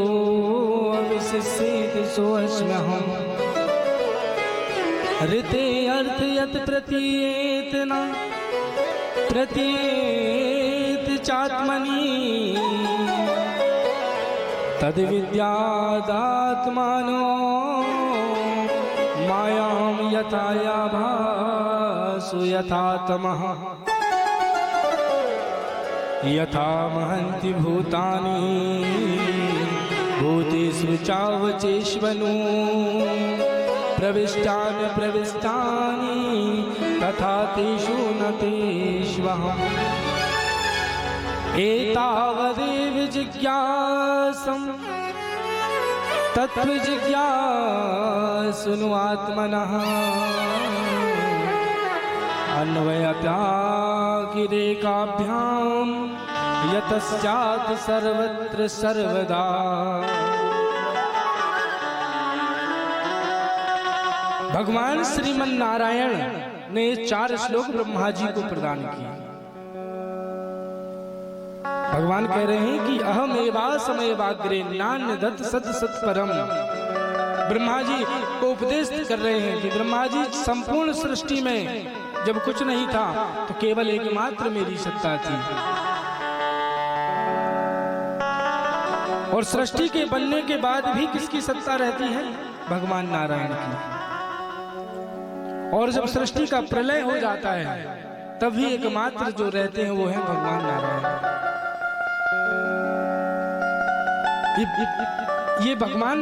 अविशिष्येत सोऽस्म्यहम् ऋते अर्थ यत प्रतीयेत न प्रतीयेत चात्मनि तद विद्यादात्मानो मायां यथाया भासु यथा तमः यथा महन्ति भूतानि भूतेषु चावचेष्वनु प्रविष्टानि प्रविष्टानि तथा तेषु न तेष्वहम् एतावदेव जिज्ञासं तत्त्वजिज्ञासुनु आत्मनः अन्वयव्याकिरेकाभ्यां यतस्यात् सर्वत्र सर्वदा। भगवान श्रीमन नारायण ने 4 श्लोक ब्रह्मा जी को प्रदान किए। भगवान कह रहे हैं कि अहम एवासमेवाग्रे नान्यदत् सत सत परम। ब्रह्मा जी को उपदेश कर रहे हैं कि ब्रह्मा जी, संपूर्ण सृष्टि में जब कुछ नहीं था तो केवल एकमात्र मेरी सत्ता थी, और सृष्टि के बनने के बाद भी किसकी सत्ता रहती है? भगवान नारायण की। और जब सृष्टि का प्रलय हो जाता है तभी एकमात्र जो रहते हैं वो है भगवान नारायण। ये भगवान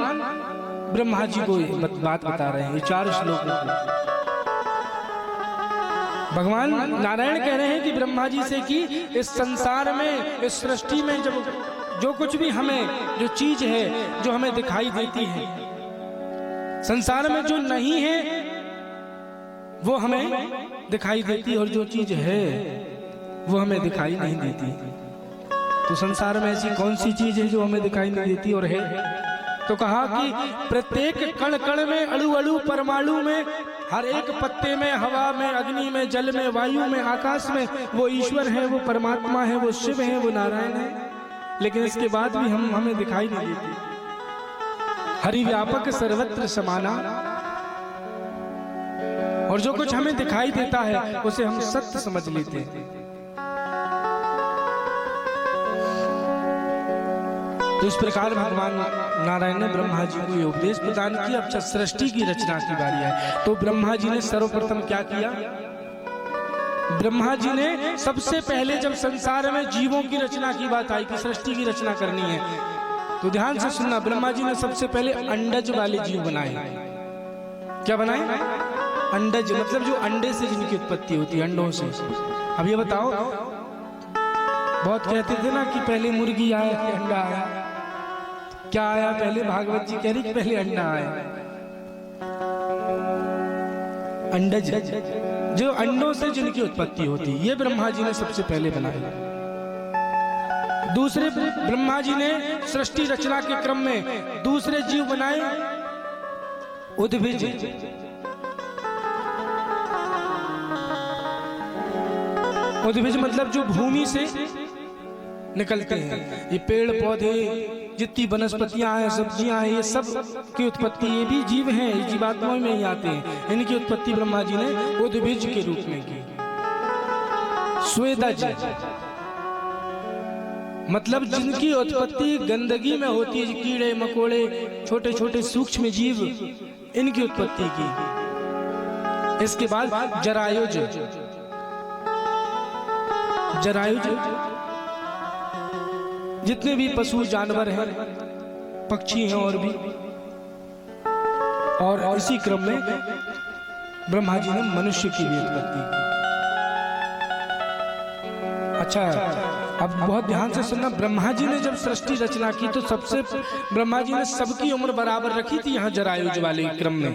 ब्रह्मा जी को बात बता रहे हैं। ये 4 श्लोक भगवान नारायण कह रहे हैं कि ब्रह्मा जी से कि इस संसार में, इस सृष्टि में जब जो कुछ भी हमें, जो चीज है जो हमें दिखाई देती है, संसार में जो नहीं है वो हमें दिखाई देती, और जो चीज है वो हमें दिखाई नहीं देती। तो संसार में ऐसी कौन सी चीज है जो हमें दिखाई नहीं देती और है? तो कहा कि प्रत्येक कण कण में, अणु अणु परमाणु में, हर एक पत्ते में, हवा में, अग्नि में, जल में, वायु में, आकाश में वो ईश्वर है, वो परमात्मा है, वो शिव है, वो नारायण है। लेकिन इसके बाद भी हमें दिखाई नहीं देती। हरि व्यापक सर्वत्र समाना, और जो कुछ हमें दिखाई देता है उसे हम सत्य समझ लेते हैं। तो इस प्रकार भगवान नारायण ने ब्रह्मा जी को ये उपदेश प्रदान किया। अब सृष्टि की रचना की बारी है, तो ब्रह्मा जी ने सर्वप्रथम क्या किया? ब्रह्मा जी ने सबसे पहले जब संसार में जीवों की रचना की बात आई कि सृष्टि की रचना करनी है, तो ध्यान से सुनना, ब्रह्मा जी ने सबसे पहले अंडज वाले जीव बनाए। क्या बनाए? अंडज, मतलब जो अंडे से जिनकी उत्पत्ति होती है, अंडों से। अब ये बताओ, बहुत कहते थे ना कि पहले मुर्गी आया कि अंडा आया। क्या आया पहले? भागवत जी कह रही कि पहले अंडा आया। अंडज, जो अंडों से जिनकी उत्पत्ति होती, ये ब्रह्मा जी ने सबसे पहले बनाई। दूसरे ब्रह्मा जी ने सृष्टि रचना के क्रम में दूसरे जीव बनाए, उद्भिज। उद्भिज मतलब जो भूमि से निकलते हैं, ये पेड़ पौधे, जितनी वनस्पतियां हैं, सब्जियां हैं, ये सब की उत्पत्ति, ये भी जीव हैं, ये जीवात्माओं में ही आते हैं। इनकी उत्पत्ति ब्रह्मा जी ने उद्भिज के रूप में की। स्वेदज मतलब जिनकी उत्पत्ति गंदगी में होती है, कीड़े मकोड़े, छोटे छोटे सूक्ष्म जीव, इनकी उत्पत्ति की। इसके बाद जरायुज। जरायुज जितने भी पशु जानवर हैं, पक्षी हैं और भी, और इसी क्रम में ब्रह्मा जी ने मनुष्य की भी उत्पत्ति की। अच्छा, अब बहुत ध्यान से सुनना, ब्रह्मा जी ने जब सृष्टि रचना की तो सबसे ब्रह्मा जी ने सबकी उम्र बराबर रखी थी। यहाँ जरायुज वाले क्रम में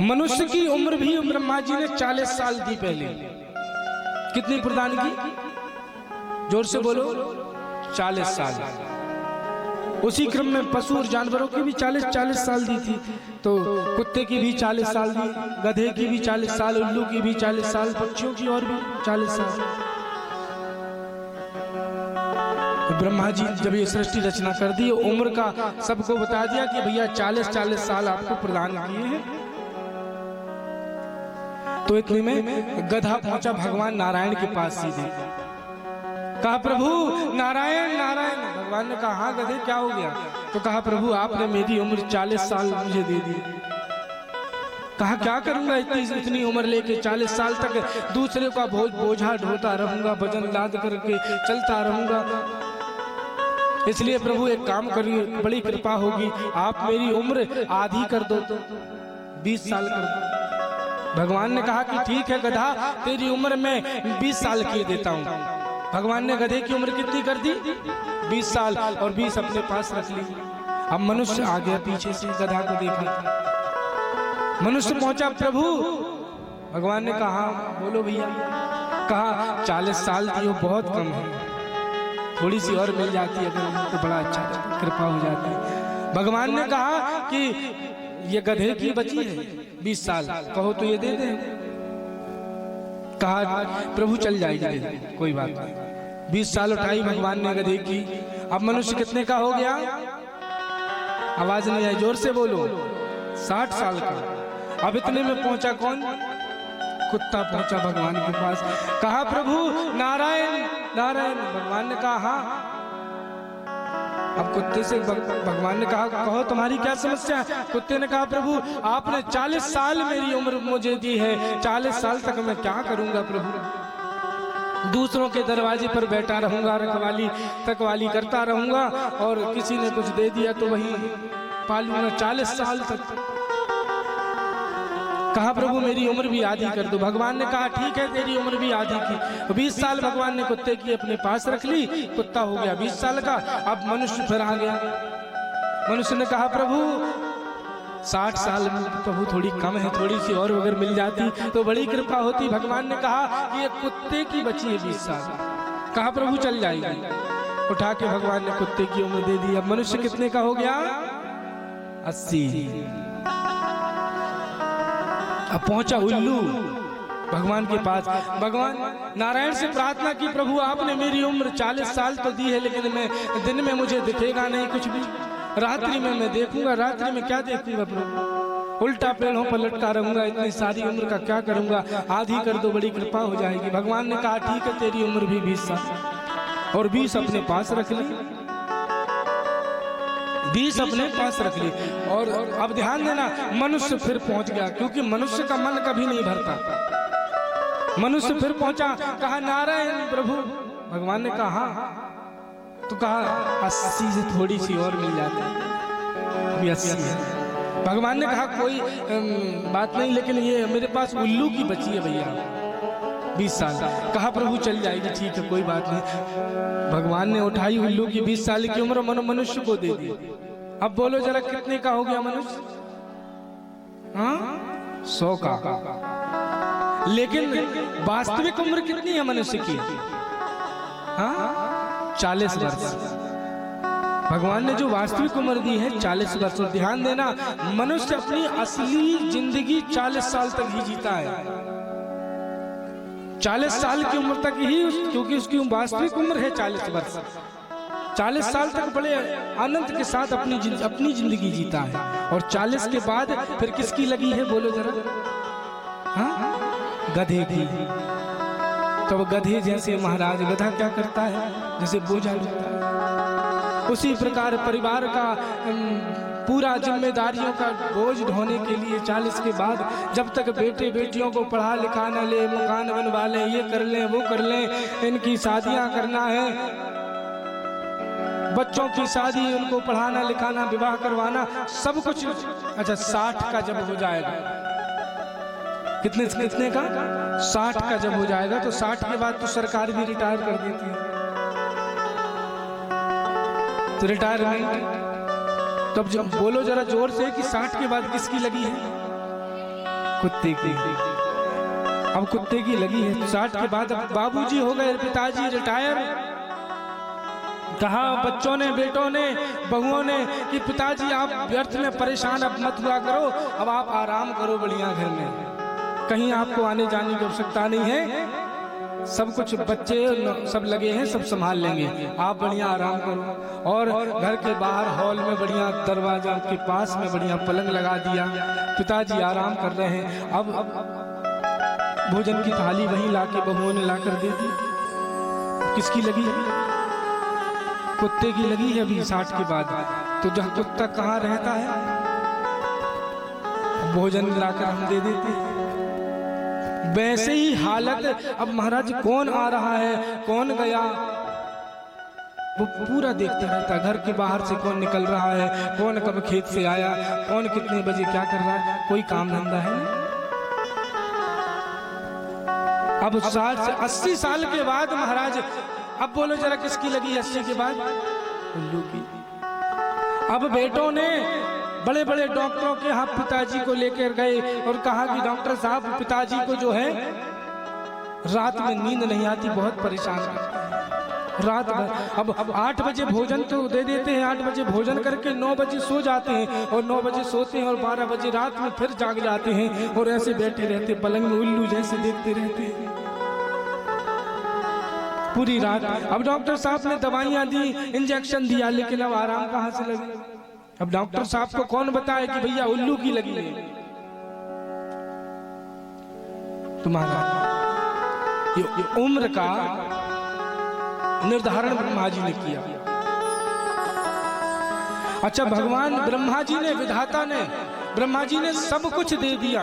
मनुष्य की उम्र भी ब्रह्मा जी ने 40 साल दी पहले। कितनी प्रदान की? जोर से बोलो, 40 साल। उसी क्रम में पशु और जानवरों की भी 40 साल दी थी। तो कुत्ते की भी 40 साल दी, गधे की भी 40 साल, उल्लू की भी 40 साल, पक्षियों की और भी 40 साल। तो ब्रह्मा जी जब ये सृष्टि रचना कर दी, उम्र का सबको बता दिया कि भैया 40 साल आपको प्रदान किए हैं। तो इतने में गधा पहुंचा भगवान नारायण के पास सीधे। कहा, प्रभु नारायण नारायण। भगवान ने कहा, हाँ गधे क्या हो गया? तो कहा, प्रभु आपने मेरी उम्र 40 साल मुझे दे दी। कहा, क्या करूंगा इतनी उम्र लेके? 40 साल तक दूसरे का बोझा ढोता रहूंगा, वजन लाद करके चलता रहूंगा। इसलिए प्रभु एक काम करिए, बड़ी कृपा होगी, आप मेरी उम्र आधी कर दो, तो 20 साल कर दो। भगवान ने कहा कि ठीक है गधा, तेरी उम्र में 20 साल किए देता हूँ। भगवान ने गधे की उम्र कितनी कर दी? 20 साल, और 20 अपने पास रख ली। अब मनुष्य आ गया पीछे से, गधा को देखा। मनुष्य पहुंचा, प्रभु। भगवान ने कहा, बोलो भैया। कहा, 40 साल दियो बहुत कम है, थोड़ी सी और मिल जाती अगर तो बड़ा अच्छा, कृपा हो जाती। भगवान ने कहा कि ये गधे की बची है 20 साल, कहो तो ये दे दे। कहा, प्रभु चल जाएगी, कोई बात नहीं। 20 साल उठाई भगवान ने गधे की। अब मनुष्य कितने का हो गया? आवाज नहीं आई, जोर से बोलो। 60 साल का। अब इतने में पहुंचा कौन? कुत्ता पहुंचा भगवान के पास। कहा, प्रभु नारायण नारायण। भगवान ने कहा, हाँ। अब कुत्ते से भगवान ने कहा, कहो तुम्हारी क्या समस्या है? कुत्ते ने कहा, प्रभु आपने 40 साल मेरी उम्र मुझे दी है, 40 साल तक मैं क्या करूंगा प्रभु? दूसरों के दरवाजे पर बैठा रहूंगा, रखवाली करता रहूंगा, और किसी ने कुछ दे दिया तो वही पालूंगा 40 साल तक। कहा, प्रभु मेरी उम्र भी आधी कर दो। भगवान ने कहा, ठीक है तेरी उम्र भी आधी की। 20 साल भगवान ने कुत्ते की अपने पास रख ली, कुत्ता हो गया 20 साल का। अब मनुष्य फिर आ गया। मनुष्य ने कहा, प्रभु 60 साल में प्रभु थोड़ी कम है, थोड़ी सी और अगर मिल जाती तो बड़ी कृपा होती। भगवान ने कहा कि ये कुत्ते की बची है 20 साल। कहा, प्रभु चल जाएगी। उठा के भगवान ने कुत्ते की उम्र दे दी। अब मनुष्य कितने का हो गया? 80। अब पहुंचा उल्लू भगवान के पास। भगवान नारायण से प्रार्थना की, प्रभु आपने मेरी उम्र 40 साल तो दी है, लेकिन मैं दिन में मुझे दिखेगा नहीं कुछ भी, रात्रि में मैं देखूंगा, रात्रि में क्या देखूंगा प्रभु? उल्टा पेड़ों पर लटका रहूंगा, इतनी सारी उम्र का क्या करूंगा? आधी कर दो, बड़ी कृपा हो जाएगी। भगवान ने कहा ठीक है, तेरी उम्र भी 20 साल और 20 अपने पास रख ली, 20 अपने पास रख ली। और अब ध्यान देना, मनुष्य फिर पहुंच गया, क्योंकि मनुष्य का मन कभी नहीं भरता। मनुष्य फिर पहुंचा, कहा नारायण प्रभु। भगवान ने कहा तो कहा 80 से थोड़ी सी और मिल जाती, अभी 80 है। भगवान ने कहा कोई बात नहीं, लेकिन ये मेरे पास उल्लू की बची है भैया 20 साल। कहा प्रभु चल जाएगी, ठीक है कोई बात नहीं। भगवान ने उठाई उल्लू की 20 साल की उम्र, मनुष्य को दे दी। अब बोलो जरा कितने का हो गया मनुष्य? हाँ 100 का। लेकिन वास्तविक उम्र कितनी है मनुष्य की? हाँ 40 वर्ष। भगवान ने जो वास्तविक उम्र दी है 40 वर्ष। और ध्यान देना, मनुष्य अपनी असली जिंदगी 40 साल तक ही जीता है। 40 साल की उम्र तक ही, क्योंकि उसकी वास्तविक उम्र है 40 वर्ष। 40 साल तक बड़े आनंद के साथ अपनी जिंदगी जीता है। और 40 के बाद फिर किसकी लगी है बोलो जरा? हाँ गधे की। तो गधे जैसे महाराज, गधा क्या करता है? जैसे बोझा ढोता है। उसी प्रकार परिवार का पूरा जिम्मेदारियों का बोझ ढोने के लिए 40 के बाद, जब तक बेटे बेटियों को पढ़ा लिखा न ले, मकान बनवा लें, ये कर लें वो कर लें, इनकी शादियां करना है, बच्चों की शादी, उनको पढ़ाना लिखाना, विवाह करवाना, सब कुछ। अच्छा 60 का जब हो जाएगा, कितने का? 60 का जब हो जाएगा, तो 60 के बाद तो सरकार भी रिटायर कर देती है। तो रिटायरमेंट, तब जब बोलो जरा जोर से कि 60 के बाद किसकी लगी है? कुत्ते की। अब कुत्ते की लगी है 60 के बाद। अब बाबूजी हो गए, पिताजी रिटायर। कहा बच्चों ने, बेटों ने, बहुओं ने कि पिताजी आप व्यर्थ में परेशान अब मत हुआ करो, अब आप आराम करो बढ़िया घर में, कहीं आपको आने जाने की आवश्यकता नहीं है, सब कुछ बच्चे सब लगे हैं, सब संभाल लेंगे, आप बढ़िया आराम करो। और घर के बाहर हॉल में बढ़िया दरवाजा के पास में बढ़िया पलंग लगा दिया, पिताजी आराम कर रहे हैं। अब भोजन की थाली वहीं लाके बहुओं ने लाकर दे दी। किसकी लगी है? कुत्ते की लगी है अभी 60 के बाद। तो जहाँ कुत्ता कहाँ रहता है, भोजन लाकर हम दे देते हैं। वैसे ही हालत अब महाराज, कौन आ रहा है कौन गया वो पूरा देखता रहता है। घर के बाहर से कौन निकल रहा है, कौन कब खेत से आया, कौन कितने बजे क्या कर रहा है, कोई काम धंधा है नहीं। अब 60 से 80 साल के बाद महाराज, अब बोलो जरा किसकी लगी 80 के बाद? उल्लू की। अब बेटों ने बड़े बड़े डॉक्टरों के यहाँ पिताजी को लेकर गए और कहा कि डॉक्टर साहब पिताजी को जो है रात में नींद नहीं आती, बहुत परेशान करता है रात भर। अब 8 बजे भोजन तो दे देते हैं, 8 बजे भोजन करके 9 बजे सो जाते हैं, और 9 बजे सोते हैं और 12 बजे रात में फिर जाग जाते हैं, और ऐसे बैठे रहते पलंग में उल्लू जैसे देखते रहते हैं पूरी रात। अब डॉक्टर साहब ने दवाइयां दी, इंजेक्शन दिया, लेकिन अब आराम कहाँ से लगे? अब डॉक्टर साहब को कौन बताए कि भैया उल्लू की लगी है? तुम्हारा ये उम्र का निर्धारण ब्रह्मा जी ने किया। अच्छा, भगवान ब्रह्मा जी ने, विधाता ने, ब्रह्मा जी ने सब कुछ दे दिया।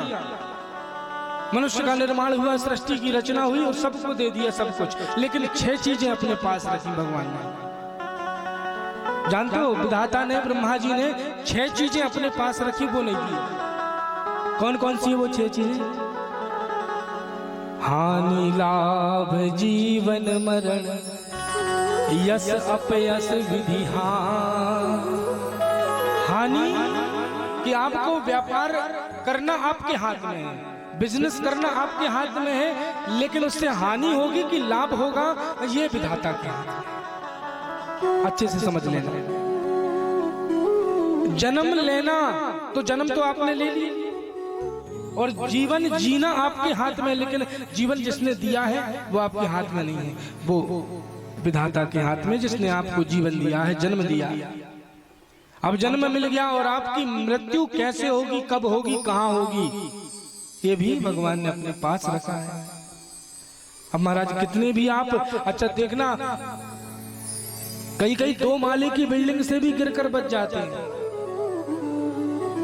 मनुष्य का निर्माण हुआ, सृष्टि की रचना हुई और सबको दे दिया सब कुछ, लेकिन 6 चीजें अपने पास रखी भगवान ने। जानते हो, विधाता ने, ब्रह्मा जी ने 6 चीजें अपने पास रखी, वो नहीं दी। कौन कौन सी है वो 6 चीजें? हानि लाभ जीवन मरण, यश अपयश विधि। हानि कि आपको व्यापार करना आपके हाथ में है, बिजनेस करना आपके हाथ में है, लेकिन उससे हानि होगी कि लाभ होगा, ये विधाता के हाथ में। अच्छे से समझ लेना। जन्म लेना तो जन्म तो आपने ले लिया, और जीवन जीना आपके हाथ में, लेकिन जीवन जिसने दिया है वो आपके हाथ में नहीं है, वो विधाता के हाथ में, जिसने आपको जीवन दिया है, जन्म दिया। अब जन्म मिल गया और आपकी मृत्यु कैसे होगी, कब होगी, कहां होगी, ये भी भगवान ने अपने पास रखा है। अब महाराज कितने भी आप अच्छा देखना, कई कई 2 माले की बिल्डिंग से भी गिरकर बच जाते हैं,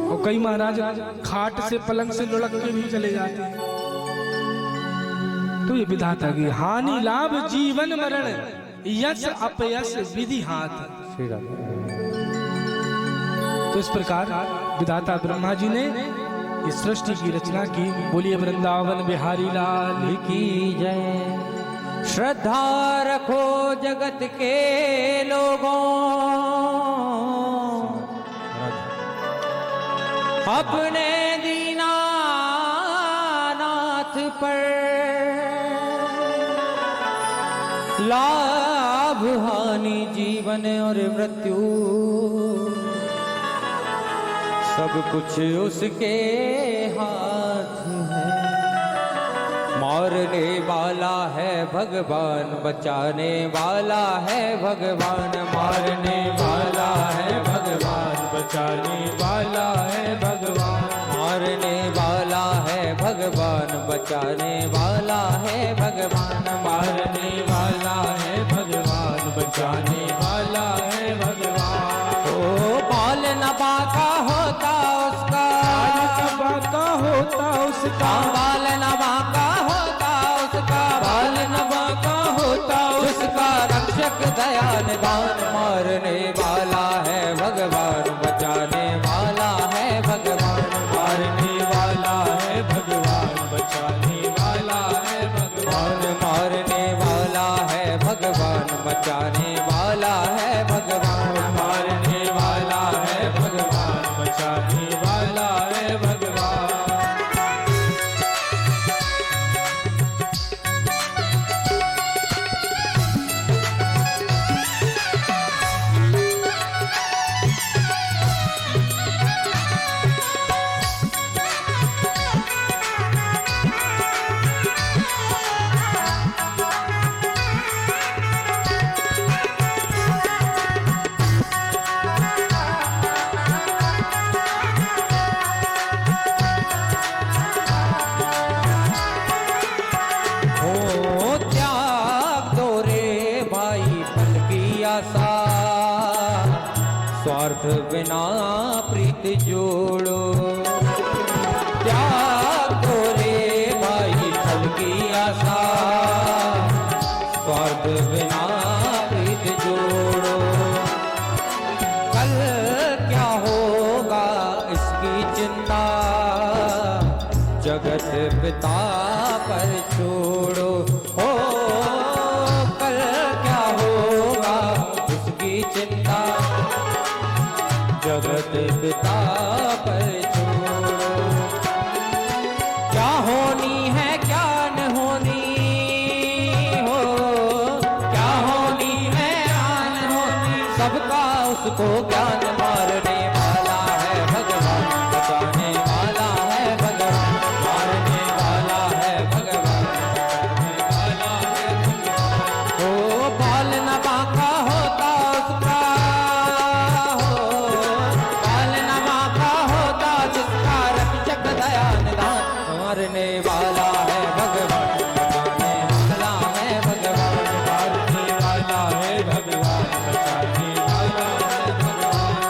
और कई महाराज खाट से पलंग से लुढ़क के भी चले जाते हैं। तो ये विधाता की हानि लाभ जीवन मरण यश अपयश विधि हाथ। तो इस प्रकार विधाता ब्रह्मा जी ने इस सृष्टि की रचना की। बोलिए वृंदावन बिहारी लाल की जय। श्रद्धा रखो जगत के लोगों, अपने दीनानाथ पर, लाभ हानि जीवन और मृत्यु सब कुछ उसके हाथ है। मारने वाला है भगवान, बचाने वाला है भगवान, मारने वाला है भगवान, बचाने वाला है भगवान, मारने वाला है भगवान, बचाने वाला है भगवान, मारने वाला है भगवान, बचाने वाला है भगवान। ओ बाल नबा का होता उसका, का होता उसका, बाल नबा का होता उसका, बाल नबा का होता उसका, रक्षक दया निदान, मारने वाला है भगवान, बचाने वाला है भगवान, मारने वाला है भगवान, बचाने वाला है भगवान, मारने वाला है भगवान, बचाने वाला है भगवान, मारने वाला है भगवान, बचाने वाला है भगवान। स्वार्थ बिना प्रीत जोड़ो, त्याग दो रे भाई फल की आशा, स्वार्थ बिना प्रीत जोड़ो। कल क्या होगा इसकी चिंता, जगत पिता पर छोड़ो। हो कल क्या होगा इसकी चिंता, जगत पिता पर छोड़ो। क्या होनी है क्या न होनी हो, क्या होनी है क्या न होनी, सबका उसको ज्ञान, मारने वाला है भगवान, बचाने वाला है भगवान, मारने वाला है भगवान, बचाने वाला है भगवान। ओ बाल नबा का होता उसका, मारने वाला है भगवान, बचाने वाला है भगवान, मारने वाला है भगवान, बचाने वाला है भगवान।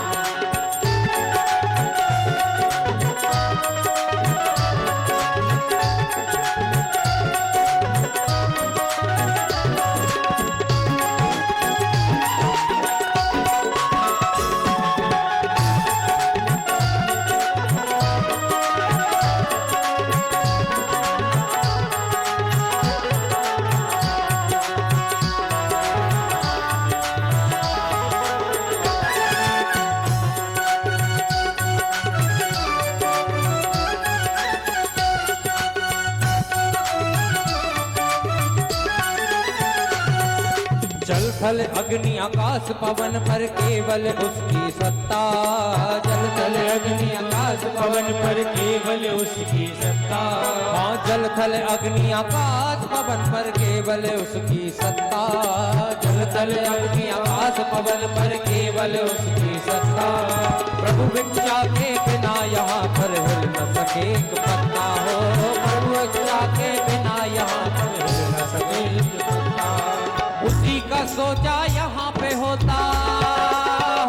थल अग्नि आकाश पवन पर केवल उसकी सत्ता। जल थल अग्नि आकाश पवन पर केवल उसकी सत्ता। हाँ, जल थल अग्नि आकाश पवन पर केवल उसकी सत्ता। जल थल अग्नि आकाश पवन पर केवल उसकी सत्ता। प्रभु भिक्षा के बिना यहाँ पर हिल न सके एक पत्ता हो। प्रभु भिक्षा के बिना यहाँ पर हिल न सके एक पत्ता। उसी का सोचा यहाँ पे होता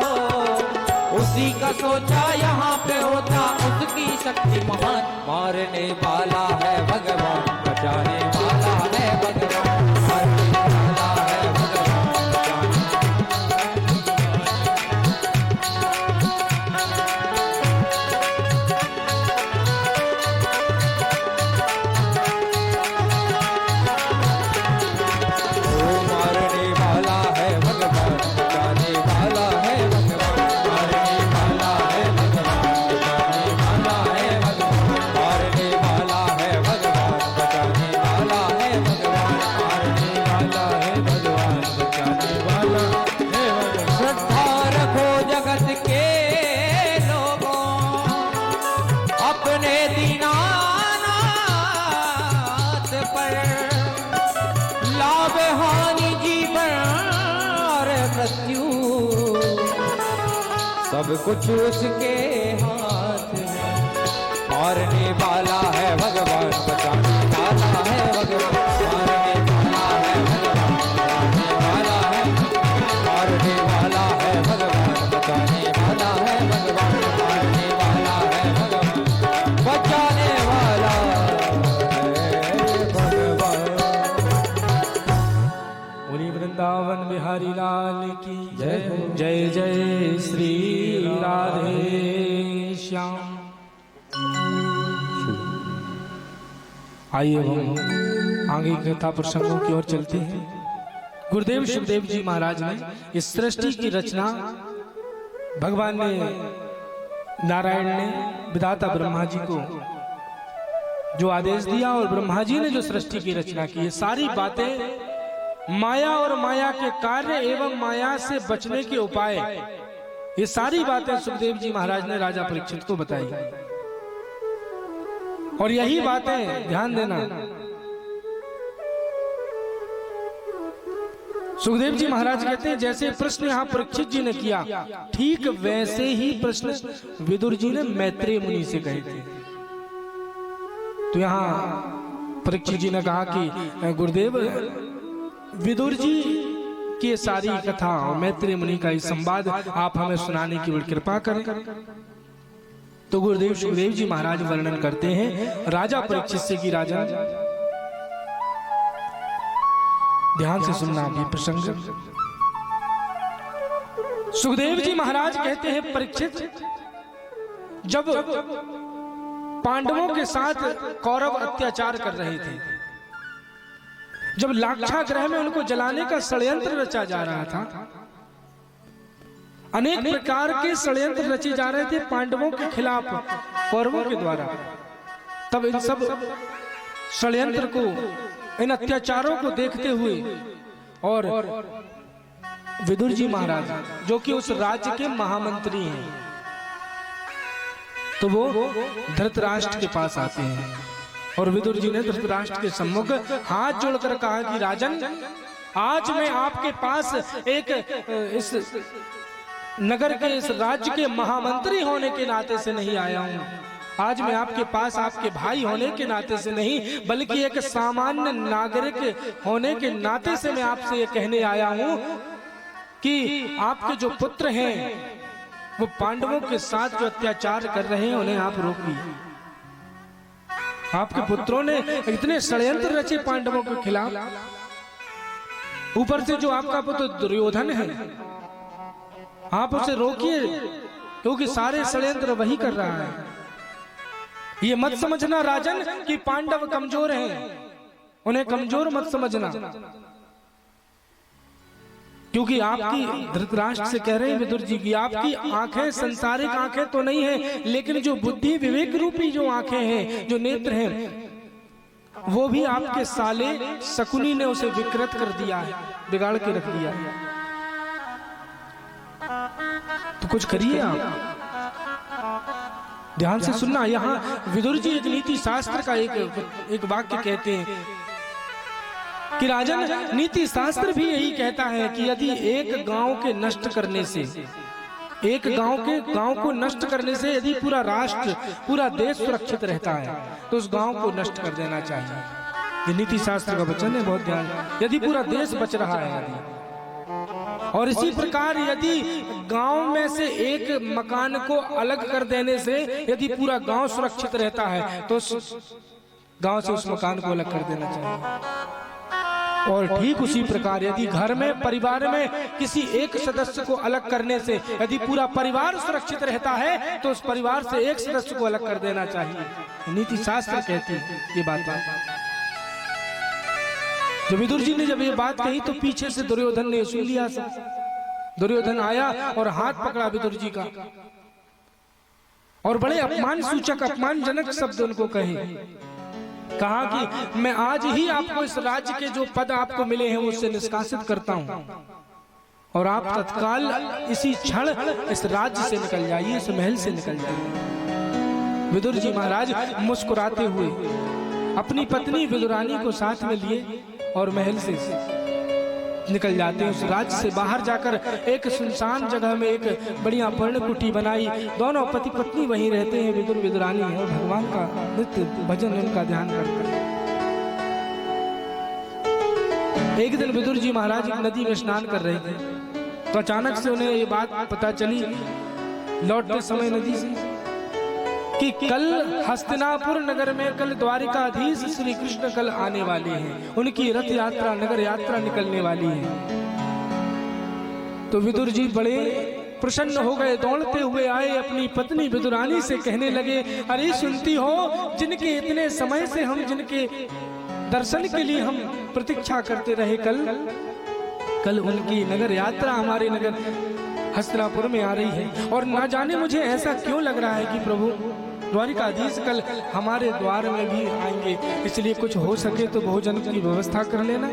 हो, उसी का सोचा यहाँ पे होता। उसकी शक्ति महान, मारने वाला है भगवान, बचाने वाला है भगवान, मारने वाला है भगवान, बचाने। सब कुछ उसके हाथ में, मारने वाला है भगवान, बचाने वाला है भगवान, मारने वाला है भगवान, बचाने वाला है, मारने वाला है भगवान, बचाने वाला है भगवान, मारने वाला है भगवान, बचाने वाला है भगवान। बोली वृंदावन बिहारी लाल की जय। जय जय श्री राधे श्याम। आइए हम आगे कथा प्रसंगों की ओर चलते हैं। गुरुदेव शिवदेव जी महाराज ने इस सृष्टि की रचना भगवान ने, नारायण ने विधाता ब्रह्मा जी को जो आदेश दिया और ब्रह्मा जी ने जो सृष्टि की रचना की, ये सारी बातें माया और माया के कार्य एवं माया से बचने के उपाय, ये सारी बातें सुखदेव जी महाराज ने राजा परीक्षित को बताई। और यही बातें ध्यान देना, सुखदेव जी महाराज कहते हैं जैसे प्रश्न यहाँ परीक्षित जी ने किया, ठीक वैसे ही प्रश्न विदुर जी ने मैत्रेय मुनि से कहे थे। तो यहाँ परीक्षित जी ने कहा कि गुरुदेव, विदुर जी की सारी कथा और मैत्रेय मुनि का संवाद आप हमें सुनाने की बड़ी कृपा करें। तो गुरुदेव सुखदेव जी महाराज वर्णन करते हैं राजा परीक्षित से कि राजन, ध्यान से सुनना भी प्रसंग। सुखदेव जी महाराज कहते हैं परीक्षित, जब पांडवों के साथ कौरव अत्याचार कर रहे थे, जब लाक्षागृह में उनको जलाने का षड्यंत्र रचा जा रहा था, अनेक प्रकार के षड्यंत्र रचे जा रहे थे पांडवों के खिलाफ कौरवों के द्वारा, तब इन सब षड्यंत्र को, इन अत्याचारों को देखते हुए और विदुर जी महाराज जो कि उस राज्य के महामंत्री हैं, तो वो धृतराष्ट्र के पास आते हैं और विदुर जी ने धृतराष्ट्र के सम्मुख हाथ जोड़कर कहा कि राजन, आज मैं आपके पास एक इस नगर के, इस राज्य के महामंत्री होने के नाते से नहीं आया हूं। आज मैं आपके पास आपके भाई होने के नाते से नहीं, बल्कि एक सामान्य नागरिक होने के नाते से मैं आपसे ये कहने आया हूं कि आपके जो पुत्र हैं वो पांडवों के साथ जो अत्याचार कर रहे हैं उन्हें आप रोकिए। आपके पुत्रों ने इतने षड्यंत्र रचे पांडवों के खिलाफ, ऊपर से जो आपका पुत्र दुर्योधन है, आप उसे रोकिए क्योंकि सारे षड्यंत्र वही कर रहा है। ये मत समझना राजन कि पांडव कमजोर हैं, उन्हें कमजोर मत समझना, क्योंकि आपकी धृतराष्ट्र से कह रहे हैं विदुर जी की आपकी आंखें संसारिक आंखें तो नहीं है, लेकिन जो बुद्धि विवेक रूपी जो आंखें हैं, जो नेत्र हैं, वो भी आपके साले शकुनी ने उसे विकृत कर दिया है, बिगाड़ के रख दिया है। तो कुछ करिए आप, ध्यान से सुनना। यहाँ विदुर जी एक नीति शास्त्र का एक वाक्य कहते हैं कि राजन, नीति शास्त्र भी यही कहता है कि यदि एक गांव के नष्ट करने से, एक गांव को नष्ट करने से यदि पूरा राष्ट्र, पूरा देश सुरक्षित रहता है तो उस गांव को नष्ट कर देना चाहिए। ये नीति शास्त्र का वचन है, बहुत ध्यान। यदि पूरा देश बच रहा है यदि, और इसी प्रकार यदि गांव में से एक मकान को अलग कर देने से यदि पूरा गांव सुरक्षित रहता है तो गांव से उस मकान को अलग कर देना चाहिए। और ठीक उसी प्रकार यदि घर में, परिवार में किसी एक सदस्य को अलग करने से यदि पूरा परिवार सुरक्षित रहता है तो उस परिवार से एक सदस्य को अलग कर देना चाहिए। नीति शास्त्र कहती है ये बात। जब विदुर जी ने जब ये बात कही तो पीछे से दुर्योधन ने सुन लिया सब। दुर्योधन आया और हाथ पकड़ा विदुर जी का और बड़े अपमान सूचक, अपमानजनक शब्द उनको कहे। कहा कि मैं आज ही आपको इस राज्य के जो पद आपको मिले हैं उससे निष्कासित करता हूं और आप तत्काल इसी क्षण इस राज्य से निकल जाइए, इस महल से निकल जाइए। विदुर जी महाराज मुस्कुराते हुए अपनी पत्नी विदुरानी को साथ में लिए और महल से निकल जाते हैं। उस राज्य से बाहर जाकर एक सुनसान जगह में एक बढ़िया पर्णकुटी बनाई। दोनों पति पत्नी वहीं रहते हैं, विदुर विदुरानी, और भगवान का नित्य भजन, उनका ध्यान करते हैं। एक दिन विदुर जी महाराज एक नदी में स्नान कर रहे थे तो अचानक से उन्हें ये बात पता चली लौटते समय नदी से कि कल हस्तिनापुर नगर में, कल द्वारिकाधीश श्री कृष्ण कल आने वाले हैं, उनकी रथ यात्रा, नगर यात्रा निकलने वाली है। तो विदुर जी बड़े प्रसन्न हो गए, दौड़ते हुए आए, अपनी पत्नी विदुरानी से कहने लगे, अरे सुनती हो, जिनके इतने समय से हम, जिनके दर्शन के लिए हम प्रतीक्षा करते रहे, कल उनकी नगर यात्रा हमारे नगर हस्तिनापुर में आ रही है। और ना जाने मुझे ऐसा क्यों लग रहा है कि प्रभु द्वारिकाधीश कल हमारे द्वार में भी आएंगे, इसलिए कुछ हो सके तो भोजन की व्यवस्था कर लेना।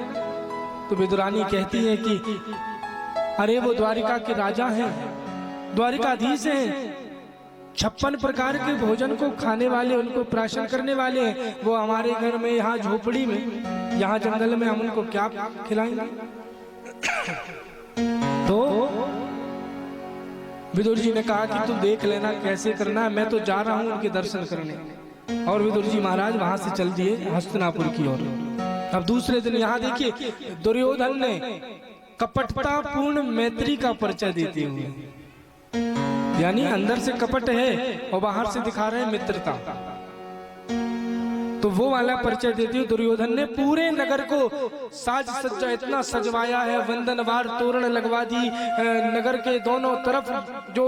तो विदुरानी कहती है कि अरे वो द्वारिका के राजा हैं, द्वारिकाधीश हैं, 56 प्रकार के भोजन को खाने वाले, उनको प्राशन करने वाले हैं। वो हमारे घर में, यहाँ झोपड़ी में, यहाँ जंगल में हम उनको क्या खिलाएंगे। तो विदुर जी ने कहा कि तुम देख लेना कैसे करना है, मैं तो जा रहा हूं उनके दर्शन करने। और विदुर जी महाराज वहां से चल दिए हस्तिनापुर की ओर। अब दूसरे दिन यहाँ देखिए दुर्योधन ने कपटता पूर्ण मैत्री का परिचय देते हुए, यानी अंदर से कपट है और बाहर से दिखा रहे हैं मित्रता, तो वो वाला परिचय देते हुए दुर्योधन ने पूरे नगर को साज सज्जा इतना सजवाया है, वंदनवार तोरण लगवा दी, नगर के दोनों तरफ जो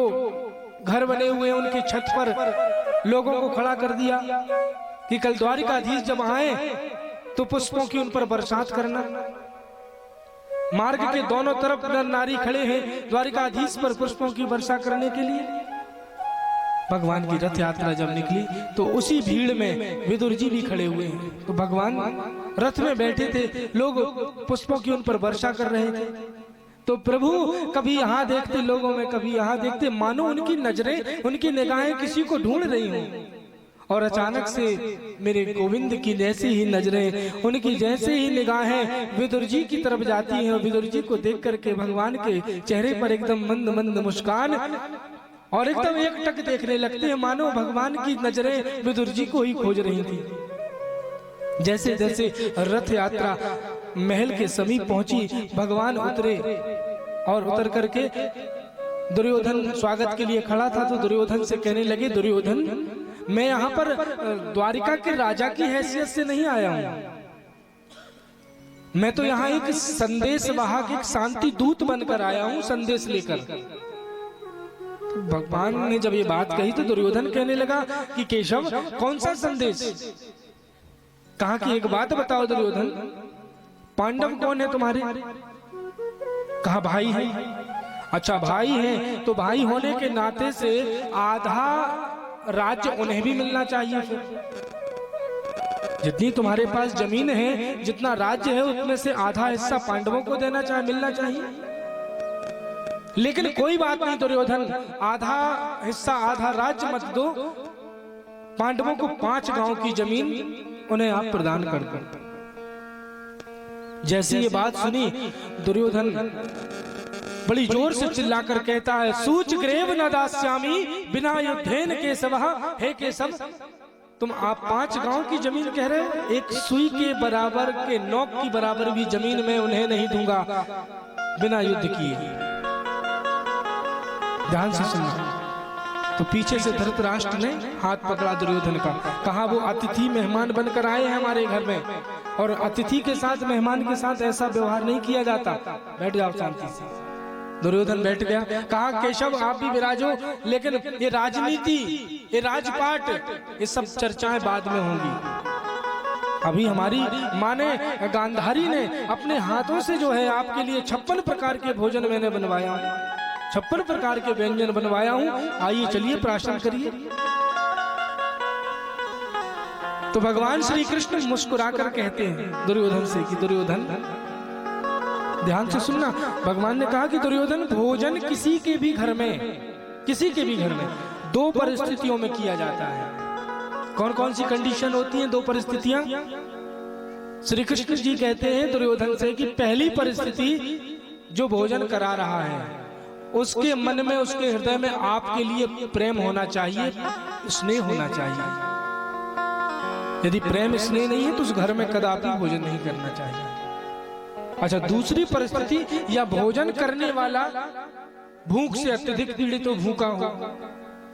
घर बने हुए हैं उनकी छत पर लोगों को खड़ा कर दिया कि कल द्वारिकाधीश जब आए तो पुष्पों की उन पर बरसात करना। मार्ग के दोनों तरफ नर नारी खड़े हैं द्वारिकाधीश पर पुष्पों की वर्षा करने के लिए। भगवान की रथ यात्रा जब निकली तो उसी भीड़ में विदुर जी भी खड़े हुए हैं। तो भगवान रथ में बैठे थे, लोग पुष्पों की उन पर वर्षा कर रहे थे। तो प्रभु कभी यहाँ देखते लोगों में, कभी यहाँ देखते, मानो उनकी नजरें, उनकी निगाहें किसी को ढूंढ रही हों। और अचानक से मेरे गोविंद की जैसी ही नजरें, उनकी जैसे ही निगाहें विदुर जी की तरफ जाती हैं और विदुर जी को देख करके भगवान के चेहरे पर एकदम मंद मंद मुस्कान और एकदम एक टक देखने लगते हैं, मानो भगवान की नजरें विदुर जी को ही खोज रही थी। जैसे जैसे रथ यात्रा महल के समीप पहुंची, भगवान उतरे और उतर करके दुर्योधन स्वागत के लिए खड़ा था। तो दुर्योधन से कहने लगे, दुर्योधन मैं यहाँ पर द्वारिका के राजा की हैसियत से नहीं आया हूँ, मैं तो यहाँ एक संदेश वाहक, एक शांति दूत बनकर आया हूँ, संदेश लेकर। भगवान ने जब ये बात कही तो दुर्योधन कहने लगा कि केशव कौन सा संदेश? कहा कि एक बात बताओ दुर्योधन, पांडव कौन है तुम्हारे? कहा भाई है। अच्छा भाई है तो भाई होने के नाते से आधा राज्य उन्हें भी मिलना चाहिए। फिर जितनी तुम्हारे पास जमीन है, जितना राज्य है, उसमें से आधा हिस्सा पांडवों को देना चाहिए, मिलना चाहिए। लेकिन कोई बात नहीं दुर्योधन, आधा हिस्सा आधा राज्य मत दो, पांडवों को 5 गांव की जमीन उन्हें आप प्रदान कर दो। जैसी ये बात सुनी दुर्योधन बड़ी जोर से चिल्लाकर कहता है, सूच ग्रेव न दास्यामी बिना युद्धेन केशवः। हे केशव, तुम आप 5 गांव की जमीन कह रहे हो, एक सुई के बराबर के नोक की बराबर भी जमीन में उन्हें नहीं दूंगा बिना युद्ध किए। ध्यान से सुनना। तो पीछे से धृतराष्ट्र ने हाथ पकड़ा दुर्योधन का, कहा वो अतिथि मेहमान बनकर आए हैं हमारे घर में, और अतिथि के साथ मेहमान के साथ ऐसा व्यवहार नहीं किया जाता, बैठ जाओ शांति से। दुर्योधन बैठ गया। कहा केशव आप भी विराजो, लेकिन ये राजनीति, ये राजपाट, ये सब चर्चाएं बाद में होंगी। अभी हमारी माँ ने, गांधारी ने अपने हाथों से जो है आपके लिए 56 प्रकार के भोजन मैंने बनवाया, 56 प्रकार के व्यंजन बनवाया हूं, आइए चलिए प्राशन करिए। तो भगवान श्री कृष्ण मुस्कुराकर कहते हैं दुर्योधन से कि दुर्योधन ध्यान से सुनना। भगवान ने कहा कि दुर्योधन भोजन किसी के भी घर में, किसी के भी घर में 2 परिस्थितियों में किया जाता है। कौन कौन सी कंडीशन होती हैं, 2 परिस्थितियां? श्री कृष्ण जी कहते हैं दुर्योधन से कि पहली परिस्थिति, जो भोजन करा रहा है उसके मन में, उसके हृदय में आपके लिए प्रेम होना चाहिए, स्नेह होना चाहिए। यदि प्रेम स्नेह नहीं है तो उस घर में कदापि भोजन नहीं करना चाहिए। अच्छा, दूसरी परिस्थिति, या भोजन करने वाला भूख से अत्यधिक पीड़ित तो भूखा हो,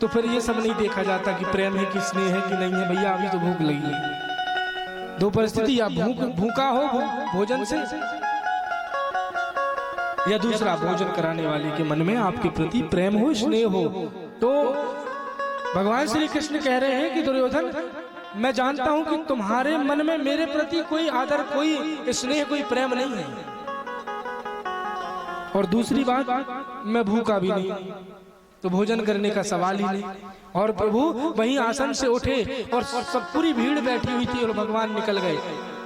तो फिर ये सब नहीं देखा जाता कि प्रेम है कि स्नेह है कि नहीं है, भैया अभी तो भूख लगी है। 2 परिस्थिति, या भूखा हो भोजन से, या दूसरा भोजन कराने वाले के मन में आपके प्रति प्रेम हो, स्नेह हो। तो भगवान श्री कृष्ण कह रहे हैं कि दुर्योधन मैं जानता हूं कि तुम्हारे मन में मेरे प्रति कोई आदर, कोई स्नेह, कोई प्रेम नहीं है। और दूसरी बात, मैं भूखा भी नहीं, तो भोजन करने का सवाल ही नहीं। और प्रभु वहीं आसन से उठे और सब पूरी भीड़ बैठी हुई थी और भगवान निकल गए।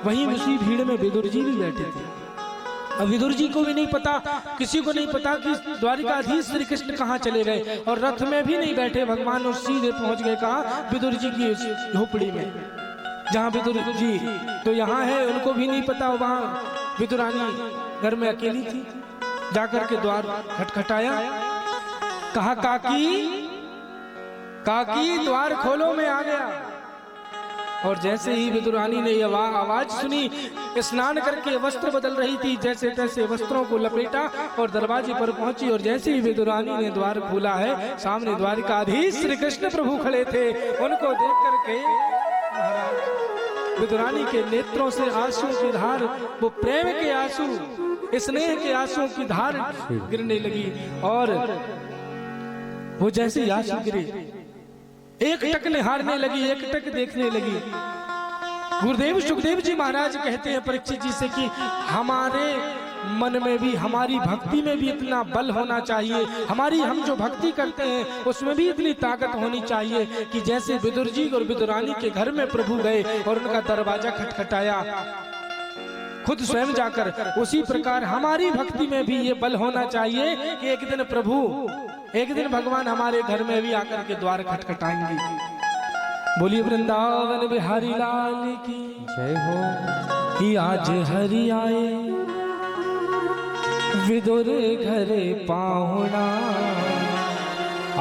वहीं उसी भीड़ में विदुर जी भी बैठे थे। अब विदुर जी को भी नहीं पता, किसी को नहीं पता कि द्वारिकाधीश श्री कृष्ण कहाँ चले गए, और रथ में भी नहीं बैठे भगवान, और सीधे पहुंच गए कहाँ, विदुर जी की झोपड़ी में, जहाँ विदुर जी तो यहाँ है, उनको भी नहीं पता। वहाँ विदुरानी घर में अकेली थी। जाकर के द्वार खटखटाया, कहा काकी काकी द्वार खोलो, मैं आ गया। और जैसे ही विदुरानी ने यह आवाज सुनी, स्नान करके वस्त्र बदल रही थी, जैसे तैसे वस्त्रों को लपेटा और दरवाजे पर पहुंची। और जैसे ही विदुरानी ने द्वार खोला है, सामने द्वारिकाधीश श्री कृष्ण प्रभु खड़े थे। उनको देख करके विदुरानी के नेत्रों से आंसुओं की धार, वो प्रेम के आंसू, स्नेह के आंसुओं की धार गिरने लगी। और वो जैसे आंसू गिरे, एक टक निहारने लगी, एक टक देखने लगी। गुरुदेव सुखदेव जी महाराज कहते हैं परीक्षित जी से कि हमारे मन में भी, हमारी भक्ति में भी इतना बल होना चाहिए, हम जो भक्ति करते हैं उसमें भी इतनी ताकत होनी चाहिए कि जैसे विदुर जी और विदुरानी के घर में प्रभु गए और उनका दरवाजा खटखटाया खुद स्वयं जाकर, उसी प्रकार हमारी भक्ति में भी ये बल होना चाहिए कि एक दिन भगवान हमारे घर में भी आकर के द्वार खटखटाएंगे। बोलिए वृंदावन बिहारी लाल की जय हो। कि आज हरि आए विदुर घरे पाहुणा,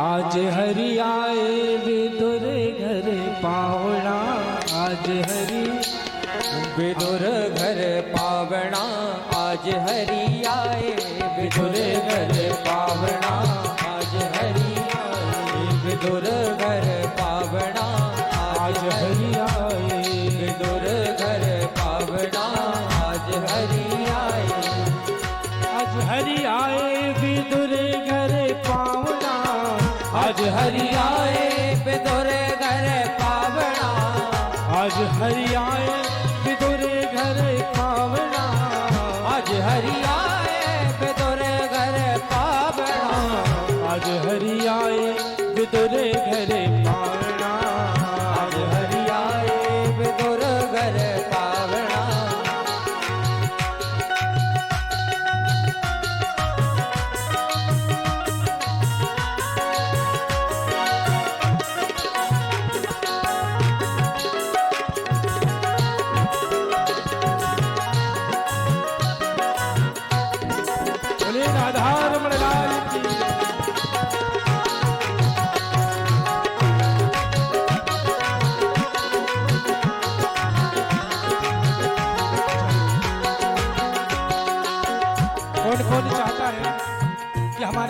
आज हरि आए विदुर घरे पाहुणा, आज हरि विदुर घर पावना, आज हरि आए विदुर घर पावना, आज हरि आए विदुर घर पावना, आज हरि आए विदुर घर पावना, आज हरि आए, आज हरि आए विदुर घरे पाहुणा, आज हरि आए विदुर घर पावना, आज हरि आए विदुर घरे पावना, आज हरि आए विदुर घर पावना, आज हरि आए विदुर घरे पावना।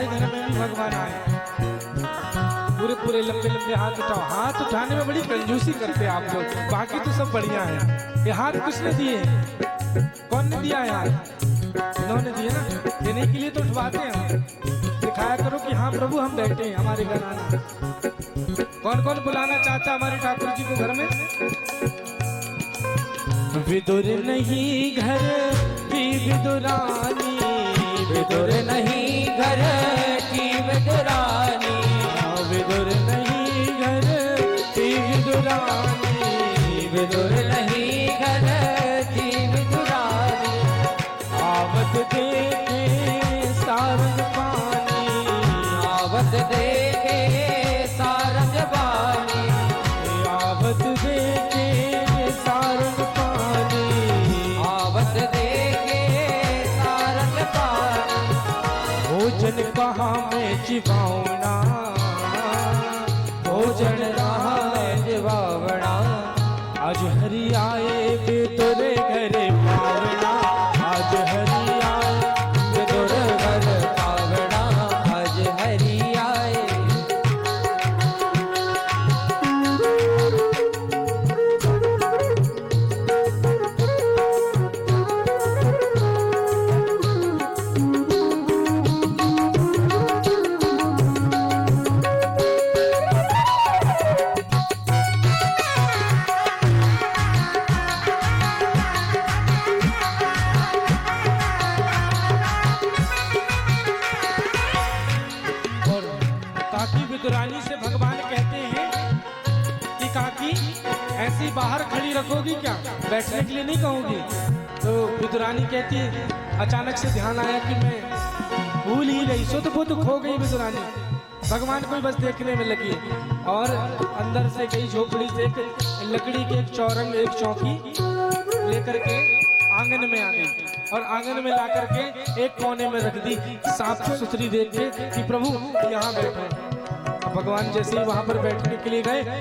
हमारे घर में भी भगवान आए, पूरे पूरे लंबे लंबे हाथ उठाओ। हाथ उठाने में बड़ी कंजूसी करते हैं आप लोग, बाकी तो सब बढ़िया है। ये हाथ किसने दिए? कौन ने दिया है हाथ? इन्होंने दिए ना, देने के लिए तो उठवाते हैं। दिखाया करो कि हाँ प्रभु हम बैठे हैं, हमारे घर आना। कौन कौन बुलाना चाहता हमारे ठाकुर जी को घर में? विदुर नहीं घर की विदुरानी, विदुर नहीं घर की विदुरानी, विदुर नहीं घर की विदुरानी, विदुर नहीं घर की विदुरानी। आवत देखे सारंग पानी, आवत देखे सारंग पानी, आवत देखे सारंग पानी, आवत देखे सारंग पानी। भोजन कहाँ मैं चिबावना, भोजन कहाँ मैं जिवावना। आज हरि आए बेतुरे घरे पावना, आज हरि आए विदुर घर पावना, आज हरि आए। और काकी विदुरानी से भगवान कहते हैं कि काकी ऐसी बाहर खड़ी रखोगी क्या, बैठने के लिए नहीं कहूंगी? तो विदुरानी कहती है, अचानक से ध्यान आया कि मैं भूल ही गई, सो तो बुद्ध खो गई विदुरानी, भगवान को ही बस देखने में लगी। और अंदर से गई झोपड़ी से एक लकड़ी के एक चौरंग एक चौकी लेकर के आंगन में आ गई, और आंगन में ला करके एक कोने में रख दी, साफ सुथरी देख के कि प्रभु यहाँ बैठे। भगवान जैसे ही वहां पर बैठने के लिए गए,